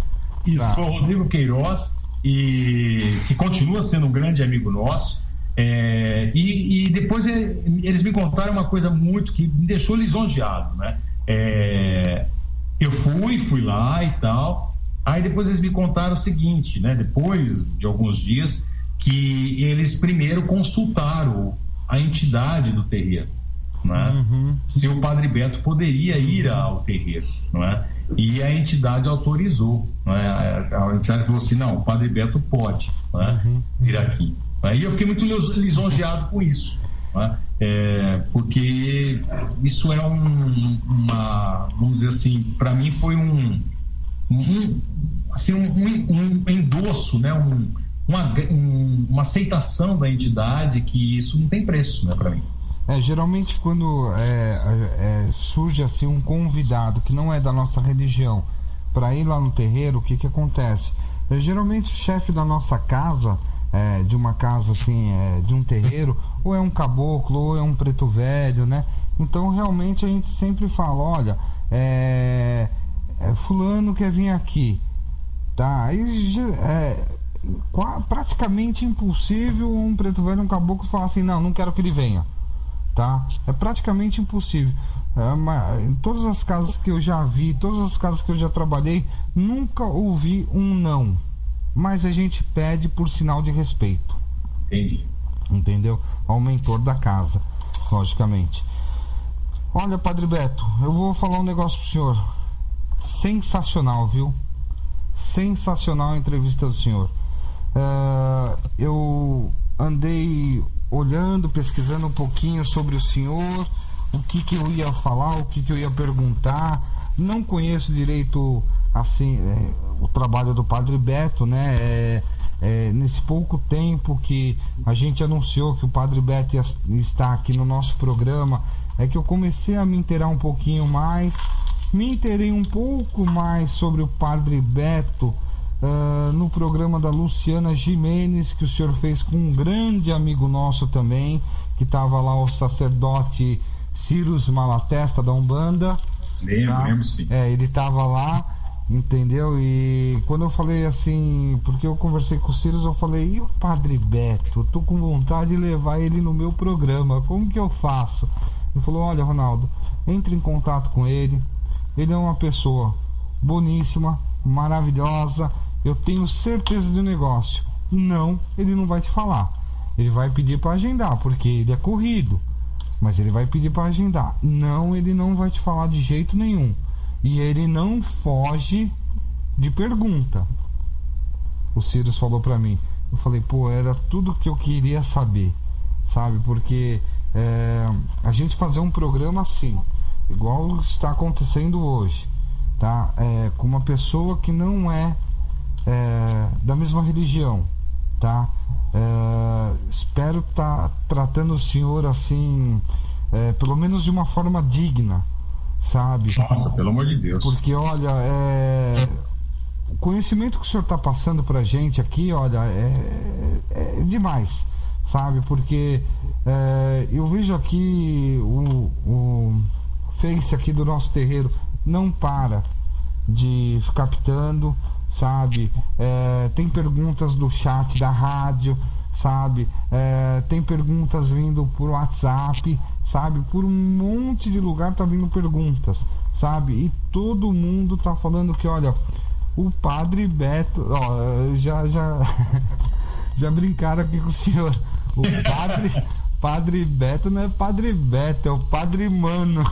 Isso, foi o Rodrigo Queiroz, e que continua sendo um grande amigo nosso. E depois eles me contaram uma coisa muito que me deixou lisonjeado, né? Eu fui lá e tal. Aí depois eles me contaram o seguinte, né? Depois de alguns dias, que eles primeiro consultaram a entidade do terreiro, né? Se o padre Beto poderia ir ao terreiro, não é? E a entidade autorizou, né? A entidade falou assim: não, o padre Beto pode, né, vir aqui. E eu fiquei muito lisonjeado com isso, né? Porque isso é vamos dizer assim, para mim foi um endosso, né? Uma aceitação da entidade, que isso não tem preço, né, para mim. Geralmente quando surge assim um convidado que não é da nossa religião para ir lá no terreiro, o que acontece? Geralmente o chefe da nossa casa, de uma casa assim, de um terreiro, ou é um caboclo, ou é um preto velho, né? Então realmente a gente sempre fala, olha, fulano quer vir aqui, tá? Aí praticamente impossível um preto velho, um caboclo falar assim, não quero que ele venha, tá? É praticamente impossível. Em todas as casas que eu já vi, todas as casas que eu já trabalhei, nunca ouvi um não, mas a gente pede por sinal de respeito. Entendi. Entendeu? Ao mentor da casa, logicamente. Olha, Padre Beto, eu vou falar um negócio pro senhor. Sensacional, viu? Sensacional a entrevista do senhor. Eu andei olhando, pesquisando um pouquinho sobre o senhor, o que eu ia falar, o que eu ia perguntar. Não conheço direito assim o trabalho do Padre Beto, né? Nesse pouco tempo que a gente anunciou que o Padre Beto está aqui no nosso programa, que eu comecei a me inteirar um pouquinho mais. Me inteirei um pouco mais sobre o Padre Beto no programa da Luciana Gimenez, que o senhor fez com um grande amigo nosso também, que estava lá, o sacerdote Cyrus Malatesta da Umbanda. Lembro sim. Ele estava lá, entendeu? E quando eu falei assim, porque eu conversei com o Cyrus, eu falei, e o Padre Beto? Eu tô com vontade de levar ele no meu programa, como que eu faço? Ele falou, olha, Ronaldo, entre em contato com ele. Ele é uma pessoa boníssima, maravilhosa. Eu tenho certeza do negócio. Não, ele não vai te falar. Ele vai pedir para agendar, porque ele é corrido. Mas ele vai pedir para agendar. Não, ele não vai te falar de jeito nenhum. E ele não foge de pergunta. O Cyrus falou para mim. Eu falei, era tudo que eu queria saber. Sabe, porque a gente fazer um programa assim, igual está acontecendo hoje, tá? Com uma pessoa que não é da mesma religião, tá? Espero estar tratando o senhor assim, pelo menos de uma forma digna, sabe? Nossa, pelo amor de Deus. Porque olha, o conhecimento que o senhor está passando pra gente aqui, olha, é demais, sabe? Porque eu vejo aqui o Face aqui do nosso terreiro não para de ficar pitando, sabe? Tem perguntas do chat da rádio, sabe? Tem perguntas vindo por WhatsApp, sabe? Por um monte de lugar tá vindo perguntas, sabe? E todo mundo tá falando que, olha, o Padre Beto, já brincaram aqui com o senhor. O Padre Beto não é Padre Beto, é o Padre Mano.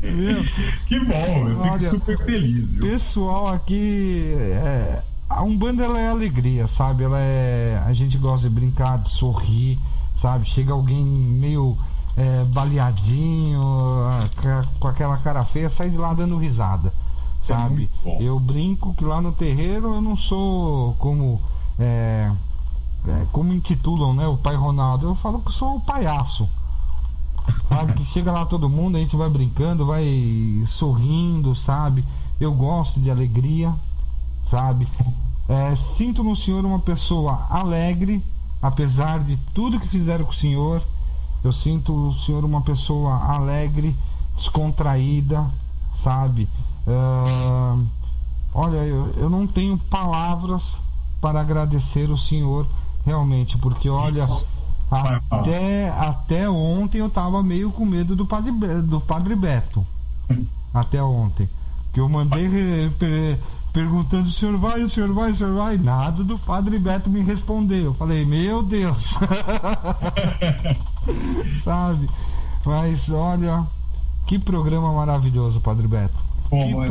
Meu, que bom, eu fico super feliz, viu? Pessoal aqui, a Umbanda, ela é alegria, sabe? A gente gosta de brincar, de sorrir, sabe? Chega alguém meio baleadinho, com aquela cara feia, sai de lá dando risada, sabe? Eu brinco que lá no terreiro eu não sou como intitulam, né, o Pai Ronaldo. Eu falo que sou o palhaço, sabe? Que chega lá todo mundo, a gente vai brincando, vai sorrindo, sabe? Eu gosto de alegria, sabe? Sinto no senhor uma pessoa alegre, apesar de tudo que fizeram com o senhor. Eu sinto o senhor uma pessoa alegre, descontraída, sabe? Olha, eu não tenho palavras para agradecer o senhor, realmente, porque olha, até ontem eu tava meio com medo do Padre Beto. Até ontem, que eu mandei perguntando, o senhor vai? Nada do Padre Beto me respondeu. Eu falei, meu Deus. Sabe? Mas olha, que programa maravilhoso, Padre Beto. Bom,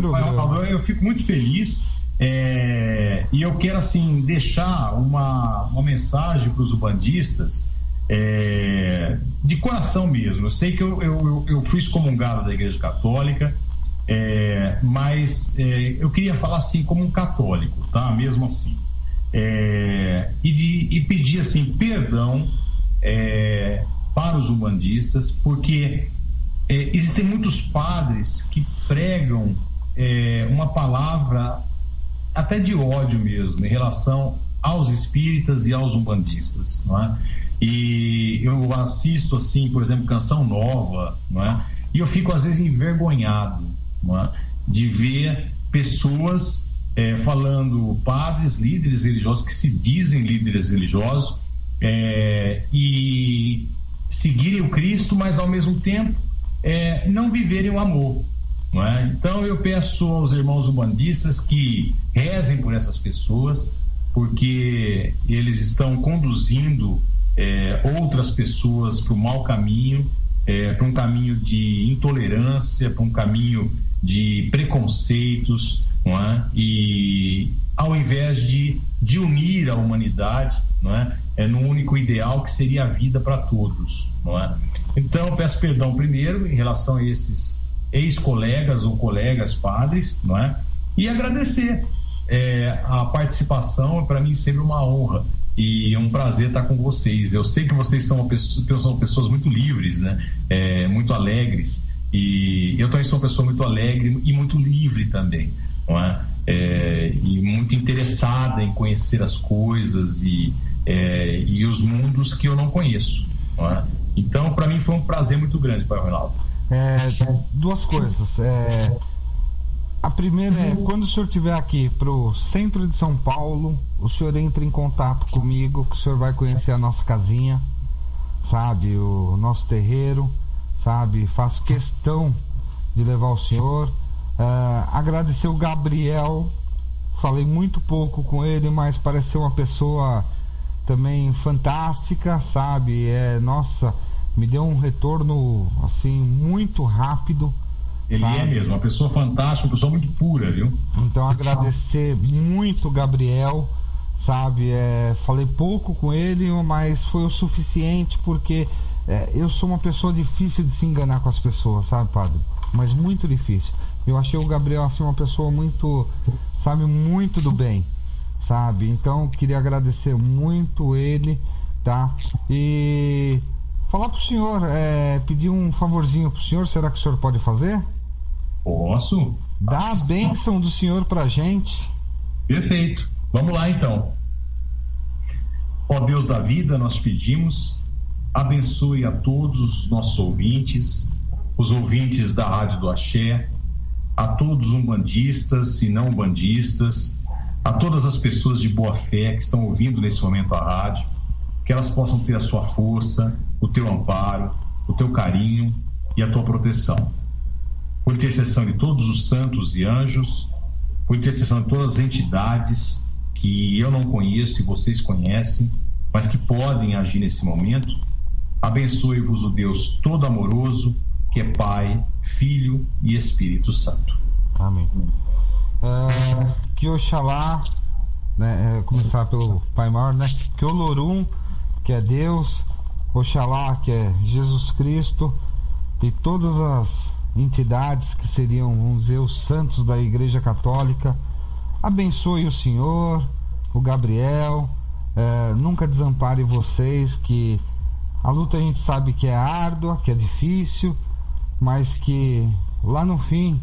eu fico muito feliz. E eu quero assim deixar uma mensagem para os ubandistas, de coração mesmo. Eu sei que eu fui excomungado da Igreja Católica, Mas eu queria falar assim como um católico, tá? Mesmo assim. E pedir assim, perdão para os umbandistas, porque existem muitos padres que pregam uma palavra até de ódio mesmo em relação aos espíritas e aos umbandistas, não é? E eu assisto assim, por exemplo, Canção Nova, não é? E eu fico às vezes envergonhado, não é? De ver pessoas falando, padres, líderes religiosos que se dizem líderes religiosos e seguirem o Cristo, mas ao mesmo tempo não viverem o amor, não é? Então eu peço aos irmãos umbandistas que rezem por essas pessoas, porque eles estão conduzindo outras pessoas para o mau caminho, para um caminho de intolerância, para um caminho de preconceitos, não é? E ao invés de unir a humanidade, não é? No único ideal que seria a vida para todos, não é? Então eu peço perdão primeiro em relação a esses ex-colegas ou colegas padres, não é? E agradecer a participação. Para mim sempre uma honra e um prazer estar com vocês. Eu sei que vocês são pessoas muito livres, né? Muito alegres, e eu também sou uma pessoa muito alegre e muito livre também, não é? E muito interessada em conhecer as coisas e os mundos que eu não conheço, não é? Então para mim foi um prazer muito grande, Pai Ronaldo. Duas coisas. A primeira quando o senhor estiver aqui pro centro de São Paulo, o senhor entra em contato comigo, que o senhor vai conhecer a nossa casinha, sabe, o nosso terreiro, sabe, faço questão de levar o senhor. Agradecer o Gabriel, falei muito pouco com ele, mas parece ser uma pessoa também fantástica, sabe, nossa, me deu um retorno assim muito rápido. Ele sabe? Mesmo, uma pessoa fantástica, uma pessoa muito pura, viu? Então agradecer muito o Gabriel, sabe, falei pouco com ele, mas foi o suficiente, porque eu sou uma pessoa difícil de se enganar com as pessoas, sabe, padre? Mas muito difícil. Eu achei o Gabriel assim uma pessoa muito, sabe, muito do bem, sabe? Então queria agradecer muito ele, tá? E falar pro senhor, pedir um favorzinho pro senhor, será que o senhor pode fazer? Posso. Dá a bênção do senhor pra gente. Perfeito. Vamos lá então. Ó Deus da vida, nós pedimos, abençoe a todos os nossos ouvintes, os ouvintes da Rádio do Axé, a todos os umbandistas e não umbandistas, a todas as pessoas de boa fé que estão ouvindo nesse momento a rádio, que elas possam ter a sua força, o teu amparo, o teu carinho e a tua proteção. Por intercessão de todos os santos e anjos, por intercessão de todas as entidades que eu não conheço e vocês conhecem, mas que podem agir nesse momento, abençoe-vos o Deus todo amoroso, que é Pai, Filho e Espírito Santo. Amém. Que Oxalá, né, começar pelo Pai Maior, né? Que Olorum, que é Deus, Oxalá, que é Jesus Cristo, e todas as entidades que seriam, vamos dizer, os santos da Igreja Católica, abençoe o Senhor, o Gabriel, nunca desampare vocês, que a luta a gente sabe que é árdua, que é difícil, mas que lá no fim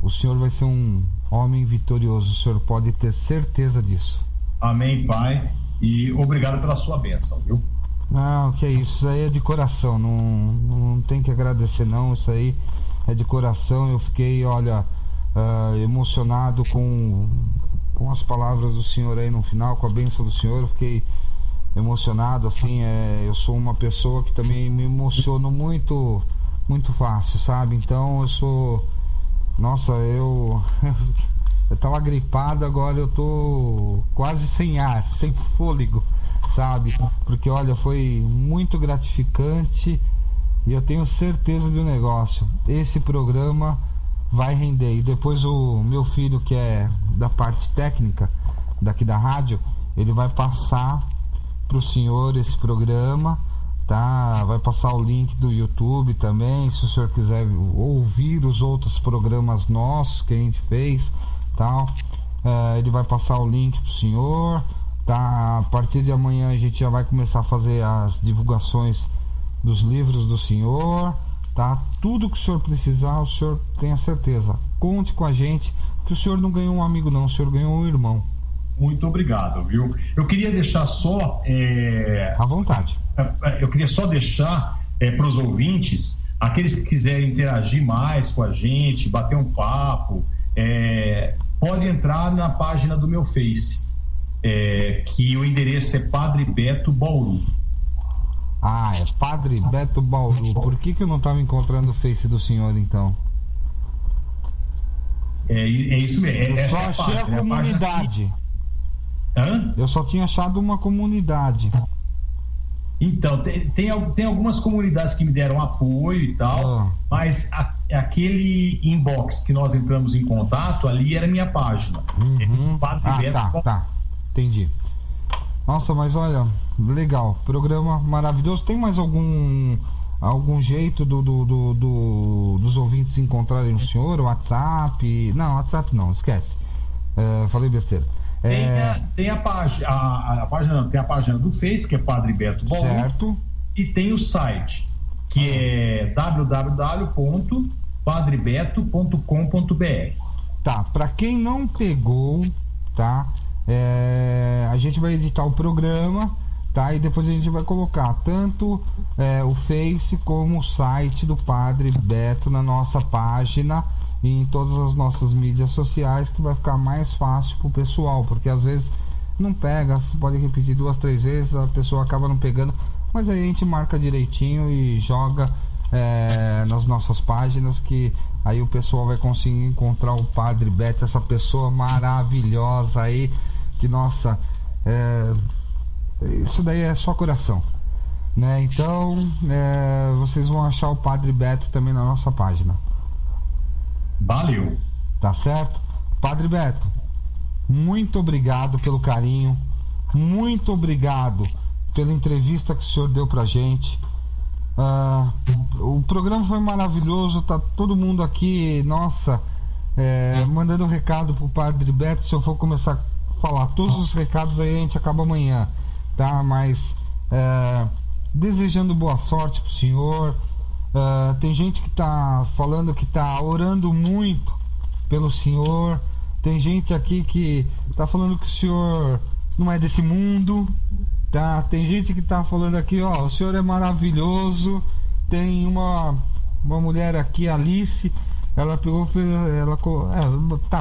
o Senhor vai ser um homem vitorioso, o Senhor pode ter certeza disso. Amém, Pai, e obrigado pela sua bênção, viu? Não, que é isso aí é de coração, não tem que agradecer não, isso aí é de coração. Eu fiquei, olha, emocionado com as palavras do Senhor aí no final, com a bênção do Senhor. Eu fiquei emocionado, assim, eu sou uma pessoa que também me emociono muito, muito fácil, sabe? Então eu sou, nossa, eu tava gripado, agora eu tô quase sem ar, sem fôlego, sabe? Porque olha, foi muito gratificante. E eu tenho certeza de um negócio, esse programa vai render. E depois o meu filho, que é da parte técnica daqui da rádio, ele vai passar para o senhor esse programa, tá? Vai passar o link do YouTube também, se o senhor quiser ouvir os outros programas nossos que a gente fez, tal. Ele vai passar o link pro senhor, tá? A partir de amanhã a gente já vai começar a fazer as divulgações dos livros do senhor, tá? Tudo que o senhor precisar, o senhor tenha certeza. Conte com a gente, que o senhor não ganhou um amigo não, o senhor ganhou um irmão. Muito obrigado, viu? Eu queria deixar só... À vontade. Eu queria só deixar para os ouvintes, aqueles que quiserem interagir mais com a gente, bater um papo, pode entrar na página do meu Face, que o endereço é Padre Beto Bauru. Ah, é Padre Beto Bauru. Por que eu não estava encontrando o Face do senhor, então? É isso mesmo. Eu só achei a comunidade. Hã? Eu só tinha achado uma comunidade. Então, tem algumas comunidades que me deram apoio e tal, mas aquele inbox que nós entramos em contato, ali era minha página. Tá. Entendi. Nossa, mas olha, legal. Programa maravilhoso. Tem mais algum jeito dos ouvintes encontrarem o senhor? WhatsApp? Não, WhatsApp não, esquece. Falei besteira. Tem a página, tem a página do Face, que é Padre Beto Bauru. Certo. E tem o site, que é www.padrebeto.com.br. Tá, pra quem não pegou, tá? A gente vai editar o programa, tá? E depois a gente vai colocar tanto o Face como o site do Padre Beto na nossa página e em todas as nossas mídias sociais, que vai ficar mais fácil pro pessoal, porque às vezes não pega, você pode repetir 2, 3 vezes, a pessoa acaba não pegando, mas aí a gente marca direitinho e joga nas nossas páginas, que aí o pessoal vai conseguir encontrar o Padre Beto, essa pessoa maravilhosa aí, que nossa, isso daí é só coração, né? Então vocês vão achar o Padre Beto também na nossa página. Valeu. Tá certo? Padre Beto, muito obrigado pelo carinho, muito obrigado pela entrevista que o senhor deu pra gente. O programa foi maravilhoso, tá todo mundo aqui, nossa, mandando um recado pro Padre Beto. Se eu for começar a falar todos os recados aí, a gente acaba amanhã, tá? Mas desejando boa sorte pro senhor. Tem gente que tá falando que tá orando muito pelo senhor. Tem gente aqui que tá falando que o senhor não é desse mundo, tá? Tem gente que tá falando aqui, ó, o senhor é maravilhoso. Tem uma mulher aqui, Alice, ela pegou,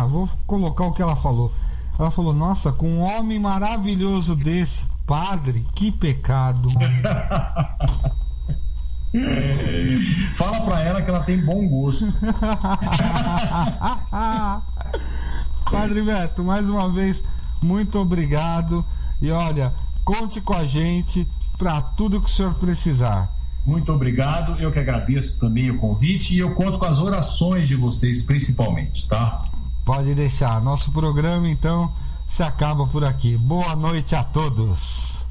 vou colocar o que ela falou. Ela falou: nossa, com um homem maravilhoso desse, padre, que pecado. Fala pra ela que ela tem bom gosto. Padre Beto, mais uma vez, muito obrigado. E olha, conte com a gente para tudo que o senhor precisar. Muito obrigado, eu que agradeço também o convite, e eu conto com as orações de vocês principalmente, tá? Pode deixar, nosso programa então se acaba por aqui. Boa noite a todos.